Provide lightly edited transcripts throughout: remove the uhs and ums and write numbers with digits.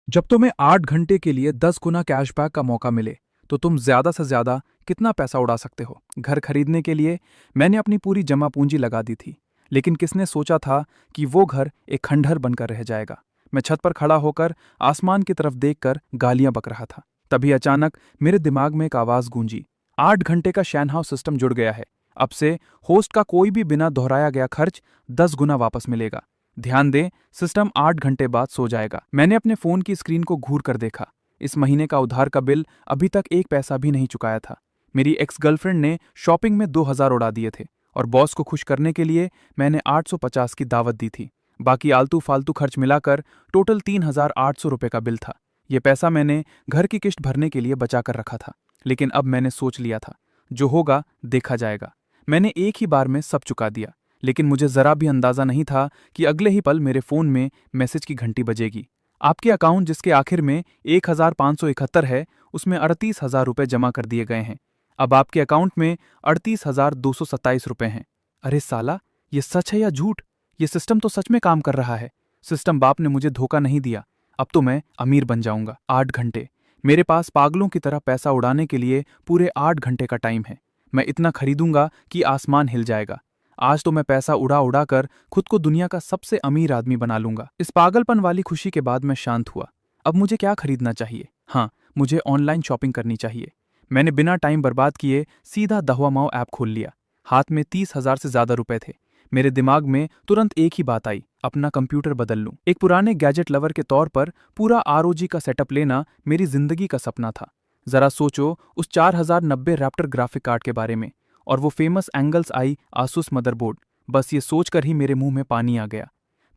जब तुम्हें 8 घंटे के लिए 10 गुना कैशबैक का मौका मिले तो तुम ज्यादा से ज्यादा कितना पैसा उड़ा सकते हो। घर खरीदने के लिए मैंने अपनी पूरी जमा पूंजी लगा दी थी, लेकिन किसने सोचा था कि वो घर एक खंडहर बनकर रह जाएगा। मैं छत पर खड़ा होकर आसमान की तरफ देखकर गालियां बक रहा था। तभी अचानक मेरे दिमाग में एक आवाज गूंजी, 8 घंटे का शैनहाउस सिस्टम जुड़ गया है। अब से होस्ट का कोई भी बिना दोहराया गया खर्च 10 गुना वापस मिलेगा। ध्यान दें, सिस्टम 8 घंटे बाद सो जाएगा। मैंने अपने फोन की स्क्रीन को घूर कर देखा। इस महीने का उधार का बिल अभी तक एक पैसा भी नहीं चुकाया था। मेरी एक्स गर्लफ्रेंड ने शॉपिंग में 2,000 उड़ा दिए थे और बॉस को खुश करने के लिए मैंने 850 की दावत दी थी। बाकी आलतू फालतू खर्च मिलाकर टोटल 3,800 रुपये का बिल था। ये पैसा मैंने घर की किश्त भरने के लिए बचा कर रखा था, लेकिन अब मैंने सोच लिया था, जो होगा देखा जाएगा। मैंने एक ही बार में सब चुका दिया, लेकिन मुझे जरा भी अंदाजा नहीं था कि अगले ही पल मेरे फोन में मैसेज की घंटी बजेगी। आपके अकाउंट जिसके आखिर में 1,571 है, उसमें 38,000 रुपये जमा कर दिए गए हैं। अब आपके अकाउंट में 38,227 रुपये हैं। अरे साला, ये सच है या झूठ? ये सिस्टम तो सच में काम कर रहा है। सिस्टम बाप ने मुझे धोखा नहीं दिया। अब तो मैं अमीर बन जाऊंगा। 8 घंटे, मेरे पास पागलों की तरह पैसा उड़ाने के लिए पूरे 8 घंटे का टाइम है। मैं इतना खरीदूंगा कि आसमान हिल जाएगा। आज तो मैं पैसा उड़ा उड़ा कर खुद को दुनिया का सबसे अमीर आदमी बना लूंगा। इस पागलपन वाली खुशी के बाद मैं शांत हुआ। अब मुझे क्या खरीदना चाहिए? हाँ, मुझे ऑनलाइन शॉपिंग करनी चाहिए। मैंने बिना टाइम बर्बाद किए सीधा दहवामाओ ऐप खोल लिया। हाथ में 30,000 से ज्यादा रुपए थे। मेरे दिमाग में तुरंत एक ही बात आई, अपना कंप्यूटर बदल लूं। एक पुराने गैजेट लवर के तौर पर पूरा आरओजी का सेटअप लेना मेरी जिंदगी का सपना था। जरा सोचो उस 4090 रैप्टर ग्राफिक कार्ड के बारे में, और वो फेमस एंगल्स आई आसूस मदरबोर्ड। बस ये सोचकर ही मेरे मुंह में पानी आ गया।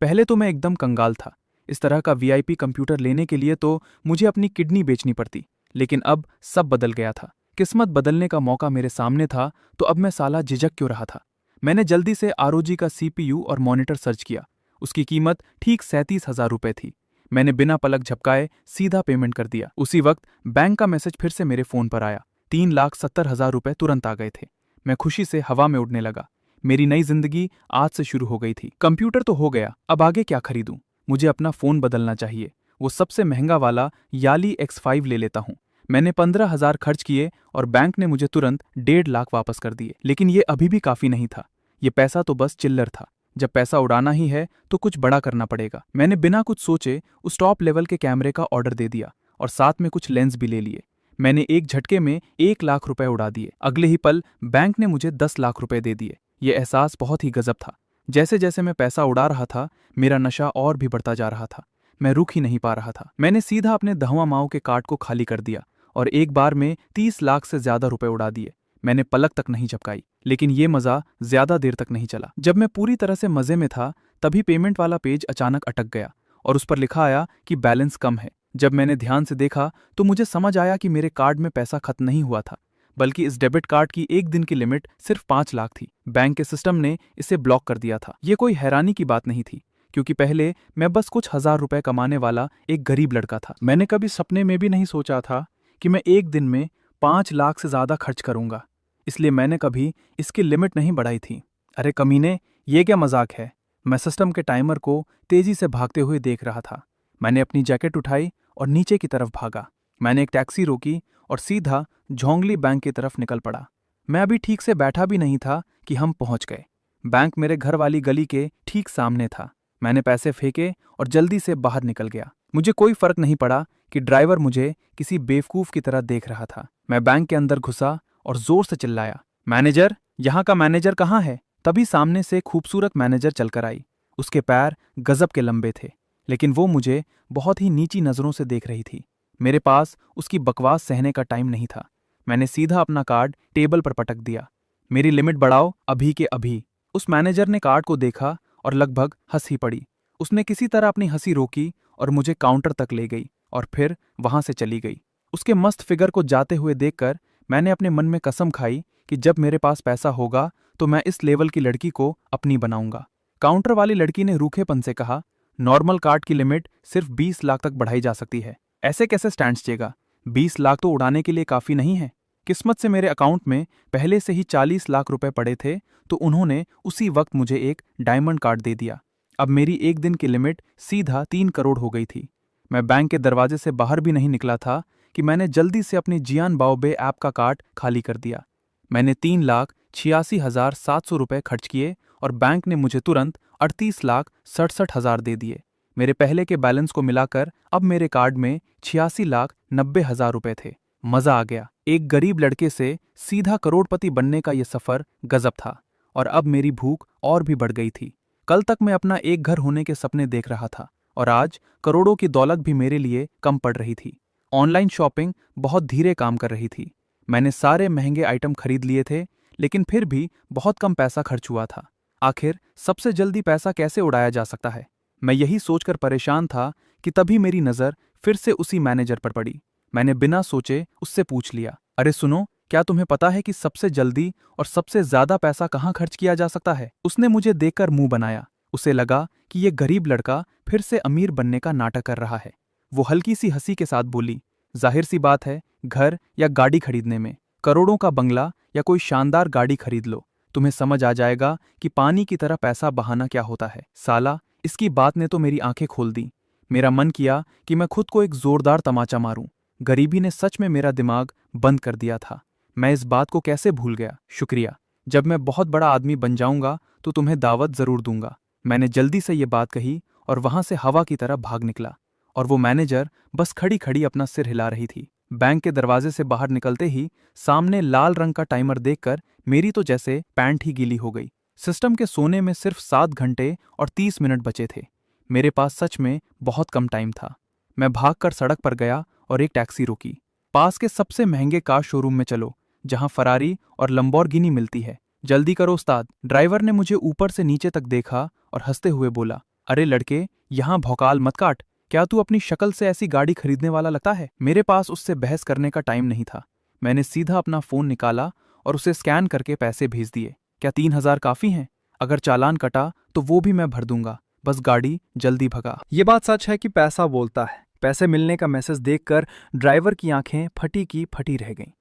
पहले तो मैं एकदम कंगाल था। इस तरह का वीआईपी कंप्यूटर लेने के लिए तो मुझे अपनी किडनी बेचनी पड़ती। लेकिन अब सब बदल गया था। किस्मत बदलने का मौका मेरे सामने था, तो अब मैं साला झिझक क्यों रहा था। मैंने जल्दी से आरओजी का सीपीयू और मॉनिटर सर्च किया। उसकी कीमत ठीक 37,000 रुपये थी। मैंने बिना पलक झपकाए सीधा पेमेंट कर दिया। उसी वक्त बैंक का मैसेज फिर से मेरे फोन पर आया। 3,70,000 रुपये तुरंत आ गए थे। मैं खुशी से हवा में उड़ने लगा। मेरी नई जिंदगी आज से शुरू हो गई थी। कंप्यूटर तो हो गया, अब आगे क्या खरीदूं? मुझे अपना फोन बदलना चाहिए। वो सबसे महंगा वाला याली X5 ले लेता हूँ। मैंने 15,000 खर्च किए और बैंक ने मुझे तुरंत 1.5 लाख वापस कर दिए। लेकिन ये अभी भी काफी नहीं था। ये पैसा तो बस चिल्लर था। जब पैसा उड़ाना ही है तो कुछ बड़ा करना पड़ेगा। मैंने बिना कुछ सोचे उस टॉप लेवल के कैमरे का ऑर्डर दे दिया और साथ में कुछ लेंस भी ले लिए। मैंने एक झटके में 1 लाख रुपए उड़ा दिए। अगले ही पल बैंक ने मुझे 10 लाख रुपए दे दिए। ये एहसास बहुत ही गजब था। जैसे जैसे मैं पैसा उड़ा रहा था, मेरा नशा और भी बढ़ता जा रहा था। मैं रुक ही नहीं पा रहा था। मैंने सीधा अपने दहवा माओ के कार्ड को खाली कर दिया और एक बार में 30 लाख से ज्यादा रुपए उड़ा दिए। मैंने पलक तक नहीं झपकाई। लेकिन ये मजा ज्यादा देर तक नहीं चला। जब मैं पूरी तरह से मजे में था, तभी पेमेंट वाला पेज अचानक अटक गया और उस पर लिखा आया कि बैलेंस कम है। जब मैंने ध्यान से देखा तो मुझे समझ आया कि मेरे कार्ड में पैसा खत्म नहीं हुआ था, बल्कि इस डेबिट कार्ड की एक दिन की लिमिट सिर्फ 5 लाख थी। बैंक के सिस्टम ने इसे ब्लॉक कर दिया था। ये कोई हैरानी की बात नहीं थी, क्योंकि पहले मैं बस कुछ हजार रुपए कमाने वाला एक गरीब लड़का था। मैंने कभी सपने में भी नहीं सोचा था कि मैं एक दिन में 5 लाख से ज्यादा खर्च करूंगा। इसलिए मैंने कभी इसकी लिमिट नहीं बढ़ाई थी। अरे कमीने, ये क्या मजाक है? मैं सिस्टम के टाइमर को तेजी से भागते हुए देख रहा था। मैंने अपनी जैकेट उठाई और नीचे की तरफ भागा। मैंने एक टैक्सी रोकी और सीधा झोंगली बैंक की तरफ निकल पड़ा। मैं अभी ठीक से बैठा भी नहीं था कि हम पहुंच गए। बैंक मेरे घर वाली गली के ठीक सामने था। मैंने पैसे फेंके और जल्दी से बाहर निकल गया। मुझे कोई फर्क नहीं पड़ा कि ड्राइवर मुझे किसी बेवकूफ की तरह देख रहा था। मैं बैंक के अंदर घुसा और जोर से चिल्लाया, मैनेजर, यहाँ का मैनेजर कहाँ है? तभी सामने से खूबसूरत मैनेजर चलकर आई। उसके पैर गजब के लंबे थे, लेकिन वो मुझे बहुत ही नीची नजरों से देख रही थी। मेरे पास उसकी बकवास सहने का टाइम नहीं था। मैंने सीधा अपना कार्ड टेबल पर पटक दिया। मेरी लिमिट बढ़ाओ अभी के अभी। उस मैनेजर ने कार्ड को देखा और लगभग हंस ही पड़ी। उसने किसी तरह अपनी हंसी रोकी और मुझे काउंटर तक ले गई और फिर वहां से चली गई। उसके मस्त फिगर को जाते हुए देखकर मैंने अपने मन में कसम खाई कि जब मेरे पास पैसा होगा तो मैं इस लेवल की लड़की को अपनी बनाऊंगा। काउंटर वाली लड़की ने रूखेपन से कहा, नॉर्मल कार्ड की लिमिट सिर्फ 20 लाख तक बढ़ाई जा सकती है। ऐसे कैसे स्टैंड चलेगा? 20 लाख तो उड़ाने के लिए काफी नहीं है। किस्मत से मेरे अकाउंट में पहले से ही 40 लाख रुपए पड़े थे, तो उन्होंने उसी वक्त मुझे एक डायमंड कार्ड दे दिया। अब मेरी एक दिन की लिमिट सीधा 3 करोड़ हो गई थी। मैं बैंक के दरवाजे से बाहर भी नहीं निकला था कि मैंने जल्दी से अपनी जियान बाओबे ऐप का कार्ड खाली कर दिया। मैंने 3,86,700 रुपये खर्च किए और बैंक ने मुझे तुरंत 38,67,000 दे दिए। मेरे पहले के बैलेंस को मिलाकर अब मेरे कार्ड में 86,90,000 रुपये थे। मजा आ गया। एक गरीब लड़के से सीधा करोड़पति बनने का यह सफर गजब था। और अब मेरी भूख और भी बढ़ गई थी। कल तक मैं अपना एक घर होने के सपने देख रहा था और आज करोड़ों की दौलत भी मेरे लिए कम पड़ रही थी। ऑनलाइन शॉपिंग बहुत धीरे काम कर रही थी। मैंने सारे महंगे आइटम खरीद लिए थे, लेकिन फिर भी बहुत कम पैसा खर्च हुआ था। आखिर सबसे जल्दी पैसा कैसे उड़ाया जा सकता है? मैं यही सोचकर परेशान था कि तभी मेरी नज़र फिर से उसी मैनेजर पर पड़ी। मैंने बिना सोचे उससे पूछ लिया, अरे सुनो, क्या तुम्हें पता है कि सबसे जल्दी और सबसे ज्यादा पैसा कहाँ खर्च किया जा सकता है? उसने मुझे देखकर मुंह बनाया। उसे लगा कि ये गरीब लड़का फिर से अमीर बनने का नाटक कर रहा है। वो हल्की सी हंसी के साथ बोली, जाहिर सी बात है, घर या गाड़ी खरीदने में। करोड़ों का बंगला या कोई शानदार गाड़ी खरीद लो, तुम्हें समझ आ जाएगा कि पानी की तरह पैसा बहाना क्या होता है। साला, इसकी बात ने तो मेरी आंखें खोल दी। मेरा मन किया कि मैं खुद को एक जोरदार तमाचा मारूं। गरीबी ने सच में मेरा दिमाग बंद कर दिया था। मैं इस बात को कैसे भूल गया? शुक्रिया। जब मैं बहुत बड़ा आदमी बन जाऊंगा तो तुम्हें दावत जरूर दूंगा। मैंने जल्दी से ये बात कही और वहां से हवा की तरह भाग निकला। और वो मैनेजर बस खड़ी खड़ी अपना सिर हिला रही थी। बैंक के दरवाजे से बाहर निकलते ही सामने लाल रंग का टाइमर देखकर मेरी तो जैसे पैंट ही गीली हो गई। सिस्टम के सोने में सिर्फ 7 घंटे और 30 मिनट बचे थे। मेरे पास सच में बहुत कम टाइम था। मैं भागकर सड़क पर गया और एक टैक्सी रोकी। पास के सबसे महंगे कार शोरूम में चलो, जहां फरारी और लंबोर्गिनी मिलती है। जल्दी करो उस्ताद। ड्राइवर ने मुझे ऊपर से नीचे तक देखा और हंसते हुए बोला, अरे लड़के, यहां भौकाल मत काट। क्या तू अपनी शक्ल से ऐसी गाड़ी खरीदने वाला लगता है? मेरे पास उससे बहस करने का टाइम नहीं था। मैंने सीधा अपना फोन निकाला और उसे स्कैन करके पैसे भेज दिए। क्या 3,000 काफी हैं? अगर चालान कटा तो वो भी मैं भर दूंगा। बस गाड़ी जल्दी भगा। ये बात सच है कि पैसा बोलता है। पैसे मिलने का मैसेज देखकर ड्राइवर की आंखें फटी की फटी रह गईं।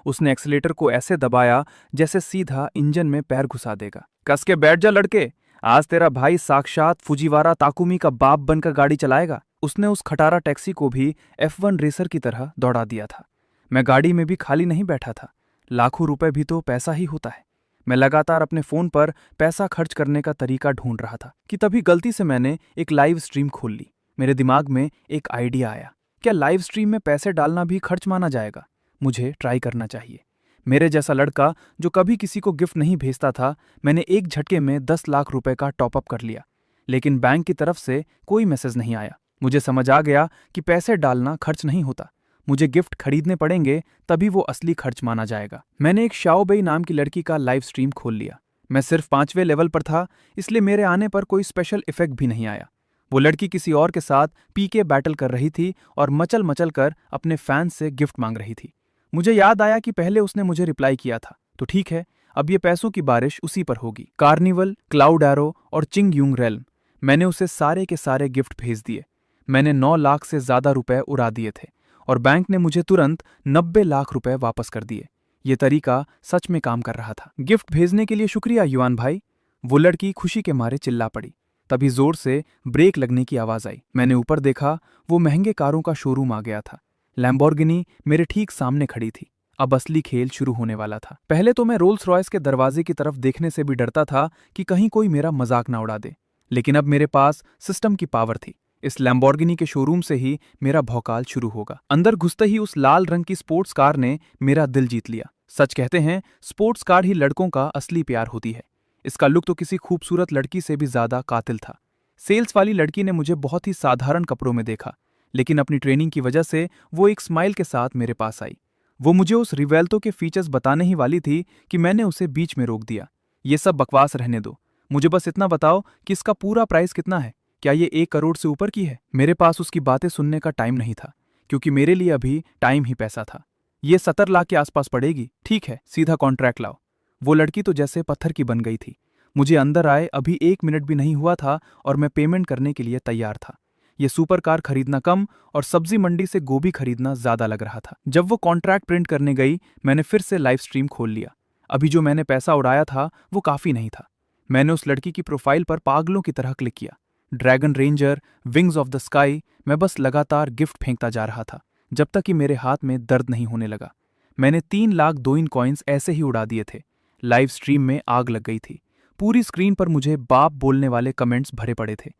उसने एक्सीलेटर को ऐसे दबाया जैसे सीधा इंजन में पैर घुसा देगा। कस के बैठ जा लड़के, आज तेरा भाई साक्षात फुजीवारा ताकुमी का बाप बनकर गाड़ी चलाएगा। उसने उस खटारा टैक्सी को भी F1 रेसर की तरह दौड़ा दिया था। मैं गाड़ी में भी खाली नहीं बैठा था। लाखों रुपए भी तो पैसा ही होता है। मैं लगातार अपने फोन पर पैसा खर्च करने का तरीका ढूंढ रहा था कि तभी गलती से मैंने एक लाइव स्ट्रीम खोल ली। मेरे दिमाग में एक आइडिया आया, क्या लाइव स्ट्रीम में पैसे डालना भी खर्च माना जाएगा? मुझे ट्राई करना चाहिए। मेरे जैसा लड़का जो कभी किसी को गिफ्ट नहीं भेजता था, मैंने एक झटके में 10 लाख रुपए का टॉपअप कर लिया। लेकिन बैंक की तरफ से कोई मैसेज नहीं आया। मुझे समझ आ गया कि पैसे डालना खर्च नहीं होता। मुझे गिफ्ट खरीदने पड़ेंगे, तभी वो असली खर्च माना जाएगा। मैंने एक शाओबेई नाम की लड़की का लाइव स्ट्रीम खोल लिया। मैं सिर्फ 5वें लेवल पर था, इसलिए मेरे आने पर कोई स्पेशल इफेक्ट भी नहीं आया। वो लड़की किसी और के साथ पीके बैटल कर रही थी और मचल मचल कर अपने फैंस से गिफ्ट मांग रही थी। मुझे याद आया कि पहले उसने मुझे रिप्लाई किया था, तो ठीक है, अब ये पैसों की बारिश उसी पर होगी। कार्निवल, क्लाउड एरो और चिंग यूंग रेल्म, मैंने उसे सारे के सारे गिफ्ट भेज दिए। मैंने 9 लाख से ज्यादा रुपए उड़ा दिए थे और बैंक ने मुझे तुरंत 90 लाख रुपए वापस कर दिए। ये तरीका सच में काम कर रहा था। गिफ्ट भेजने के लिए शुक्रिया युआन भाई। वो लड़की खुशी के मारे चिल्ला पड़ी। तभी जोर से ब्रेक लगने की आवाज आई। मैंने ऊपर देखा, वो महंगे कारों का शोरूम आ गया था। लैम्बोर्गिनी मेरे ठीक सामने खड़ी थी। अब असली खेल शुरू होने वाला था। पहले तो मैं रोल्स रॉयस के दरवाजे की तरफ देखने से भी डरता था कि कहीं कोई मेरा मजाक ना उड़ा दे, लेकिन अब मेरे पास सिस्टम की पावर थी। इस लैम्बोर्गिनी के शोरूम से ही मेरा भौकाल शुरू होगा। अंदर घुसते ही उस लाल रंग की स्पोर्ट्स कार ने मेरा दिल जीत लिया। सच कहते हैं, स्पोर्ट्स कार ही लड़कों का असली प्यार होती है। इसका लुक तो किसी खूबसूरत लड़की से भी ज्यादा कातिल था। सेल्स वाली लड़की ने मुझे बहुत ही साधारण कपड़ों में देखा, लेकिन अपनी ट्रेनिंग की वजह से वो एक स्माइल के साथ मेरे पास आई। वो मुझे उस रिवेल्तो के फीचर्स बताने ही वाली थी कि मैंने उसे बीच में रोक दिया। ये सब बकवास रहने दो, मुझे बस इतना बताओ कि इसका पूरा प्राइस कितना है। क्या ये 1 करोड़ से ऊपर की है? मेरे पास उसकी बातें सुनने का टाइम नहीं था, क्योंकि मेरे लिए अभी टाइम ही पैसा था। ये 70 लाख के आसपास पड़ेगी। ठीक है, सीधा कॉन्ट्रैक्ट लाओ। वो लड़की तो जैसे पत्थर की बन गई थी। मुझे अंदर आए अभी 1 मिनट भी नहीं हुआ था और मैं पेमेंट करने के लिए तैयार था। ये सुपर कार खरीदना कम और सब्जी मंडी से गोभी खरीदना ज्यादा लग रहा था। जब वो कॉन्ट्रैक्ट प्रिंट करने गई, मैंने फिर से लाइव स्ट्रीम खोल लिया। अभी जो मैंने पैसा उड़ाया था वो काफी नहीं था। मैंने उस लड़की की प्रोफाइल पर पागलों की तरह क्लिक किया। Dragon ranger, wings of the sky. मैं बस लगातार गिफ्ट फेंकता जा रहा था जब तक कि मेरे हाथ में दर्द नहीं होने लगा। मैंने 3 लाख दोइन कॉइन्स ऐसे ही उड़ा दिए थे। लाइव स्ट्रीम में आग लग गई थी। पूरी स्क्रीन पर मुझे बाप बोलने वाले कमेंट्स भरे पड़े थे,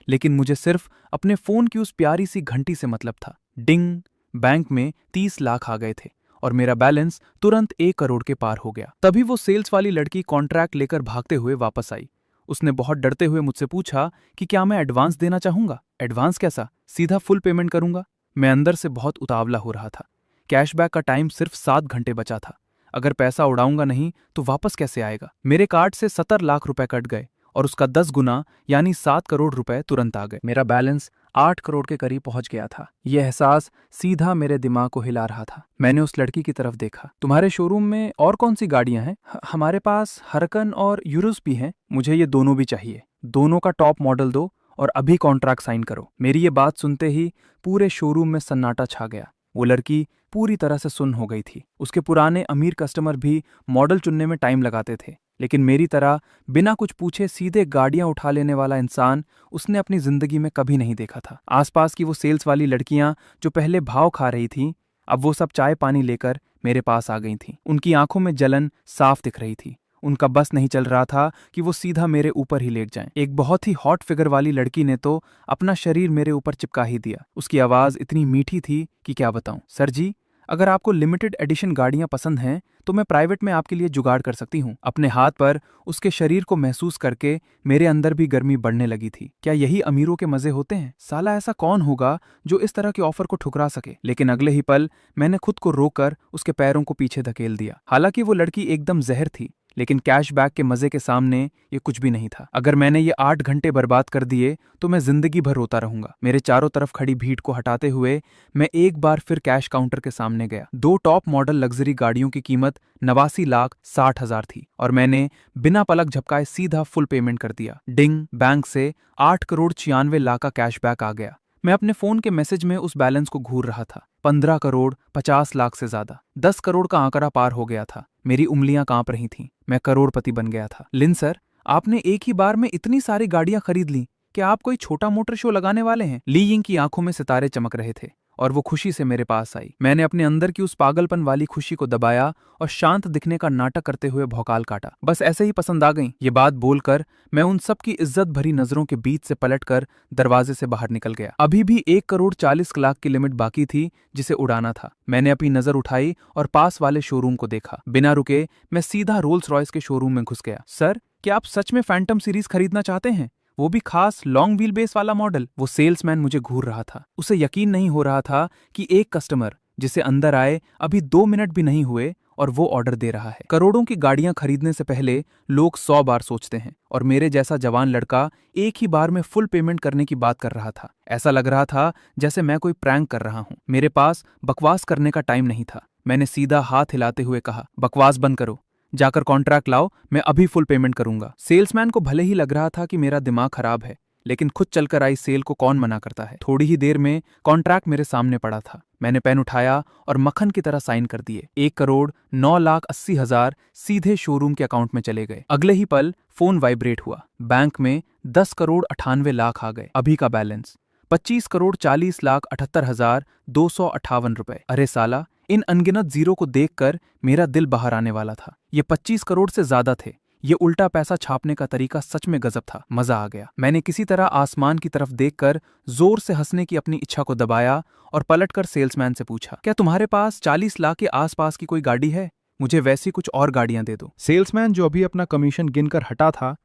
लेकिन मुझे सिर्फ अपने फोन की उस प्यारी सी घंटी से मतलब था। डिंग! बैंक में 30 लाख आ गए थे और मेरा बैलेंस तुरंत 1 करोड़ के पार हो गया। तभी वो सेल्स वाली लड़की कॉन्ट्रैक्ट लेकर भागते हुए वापस आई। उसने बहुत डरते हुए मुझसे पूछा कि क्या मैं एडवांस देना चाहूंगा। एडवांस कैसा? सीधा फुल पेमेंट करूंगा। मैं अंदर से बहुत उतावला हो रहा था। कैशबैक का टाइम सिर्फ 7 घंटे बचा था। अगर पैसा उड़ाऊंगा नहीं तो वापस कैसे आएगा? मेरे कार्ड से 70 लाख रुपए कट गए और उसका 10 गुना यानी 7 करोड़ रुपए तुरंत आ गए। मेरा बैलेंस 8 करोड़ के करीब पहुंच गया था। यह एहसास सीधा मेरे दिमाग को हिला रहा था। मैंने उस लड़की की तरफ देखा। तुम्हारे शोरूम में और कौन सी गाड़ियां हैं? हमारे पास हरकन और यूरुस भी हैं। मुझे ये दोनों भी चाहिए। दोनों का टॉप मॉडल दो और अभी कॉन्ट्रैक्ट साइन करो। मेरी ये बात सुनते ही पूरे शोरूम में सन्नाटा छा गया। वो लड़की पूरी तरह से सुन्न हो गई थी। उसके पुराने अमीर कस्टमर भी मॉडल चुनने में टाइम लगाते थे, लेकिन मेरी तरह बिना कुछ पूछे सीधे गाड़ियां उठा लेने वाला इंसान उसने अपनी जिंदगी में कभी नहीं देखा था। आसपास की वो सेल्स वाली लड़कियां जो पहले भाव खा रही थीं, अब वो सब चाय पानी लेकर मेरे पास आ गई थीं। उनकी आंखों में जलन साफ दिख रही थी। उनका बस नहीं चल रहा था कि वो सीधा मेरे ऊपर ही लेट जाएं। एक बहुत ही हॉट फिगर वाली लड़की ने तो अपना शरीर मेरे ऊपर चिपका ही दिया। उसकी आवाज इतनी मीठी थी कि क्या बताऊं। सर जी, अगर आपको लिमिटेड एडिशन गाड़ियां पसंद हैं तो मैं प्राइवेट में आपके लिए जुगाड़ कर सकती हूँ। अपने हाथ पर उसके शरीर को महसूस करके मेरे अंदर भी गर्मी बढ़ने लगी थी। क्या यही अमीरों के मजे होते हैं? साला ऐसा कौन होगा जो इस तरह के ऑफर को ठुकरा सके? लेकिन अगले ही पल मैंने खुद को रोककर उसके पैरों को पीछे धकेल दिया। हालांकि वो लड़की एकदम जहर थी, लेकिन कैशबैक के मजे के सामने ये कुछ भी नहीं था। अगर मैंने ये 8 घंटे बर्बाद कर दिए तो मैं जिंदगी भर रोता रहूंगा। मेरे चारों तरफ खड़ी भीड़ को हटाते हुए मैं एक बार फिर कैश काउंटर के सामने गया। 2 टॉप मॉडल लग्जरी गाड़ियों की कीमत 89,60,000 थी और मैंने बिना पलक झपकाए सीधा फुल पेमेंट कर दिया। डिंग! बैंक से 8 करोड़ 96 लाख का कैशबैक आ गया। मैं अपने फोन के मैसेज में उस बैलेंस को घूर रहा था। 15 करोड़ 50 लाख से ज्यादा। 10 करोड़ का आंकड़ा पार हो गया था। मेरी उंगलियां कांप रही थीं। मैं करोड़पति बन गया था। लिन सर, आपने एक ही बार में इतनी सारी गाड़ियां खरीद ली। क्या आप कोई छोटा मोटर शो लगाने वाले हैं? ली यिंग की आंखों में सितारे चमक रहे थे और वो खुशी से मेरे पास आई। मैंने अपने अंदर की उस पागलपन वाली खुशी को दबाया और शांत दिखने का नाटक करते हुए भौकाल काटा। बस ऐसे ही पसंद आ गई। ये बात बोलकर मैं उन सब की इज्जत भरी नजरों के बीच से पलटकर दरवाजे से बाहर निकल गया। अभी भी 1 करोड़ 40 लाख की लिमिट बाकी थी जिसे उड़ाना था। मैंने अपनी नजर उठाई और पास वाले शोरूम को देखा। बिना रुके मैं सीधा रोल्स रॉयस के शोरूम में घुस गया। सर, क्या आप सच में फैंटम सीरीज खरीदना चाहते हैं? वो भी खास लॉन्ग व्हील बेस वाला मॉडल। वो सेल्समैन मुझे घूर रहा था। उसे यकीन नहीं हो रहा था कि एक कस्टमर जिसे अंदर आए अभी 2 मिनट भी नहीं हुए और वो ऑर्डर दे रहा है। करोड़ों की गाड़ियां खरीदने से पहले लोग 100 बार सोचते हैं और मेरे जैसा जवान लड़का एक ही बार में फुल पेमेंट करने की बात कर रहा था। ऐसा लग रहा था जैसे मैं कोई प्रैंक कर रहा हूं। मेरे पास बकवास करने का टाइम नहीं था। मैंने सीधा हाथ हिलाते हुए कहा, बकवास बंद करो, जाकर कॉन्ट्रैक्ट लाओ, मैं अभी फुल पेमेंट करूंगा। सेल्समैन को भले ही लग रहा था कि मेरा दिमाग खराब है, लेकिन खुद चलकर आई सेल को कौन मना करता है। थोड़ी ही देर में कॉन्ट्रैक्ट मेरे सामने पड़ा था। मैंने पेन उठाया और मक्खन की तरह साइन कर दिए। 1 करोड़ 9,80,000 सीधे शोरूम के अकाउंट में चले गए। अगले ही पल फोन वाइब्रेट हुआ। बैंक में 10 करोड़ 98 लाख आ गए। अभी का बैलेंस 25 करोड़ 40,78,258 रुपए। अरे साला, इन अनगिनत जीरो को देखकर मेरा दिल बाहर आने वाला था। ये 25 करोड़ से ज्यादा थे। ये उल्टा पैसा छापने का तरीका सच में गजब था। मजा आ गया। मैंने किसी तरह आसमान की तरफ देखकर जोर से हंसने की अपनी इच्छा को दबाया और पलटकर सेल्समैन से पूछा, क्या तुम्हारे पास 40 लाख के आसपास की कोई गाड़ी है? मुझे वैसी कुछ और गाड़ियां दे दो। सेल्समैन जो अभी अपना कमीशन गिनकर हटा था,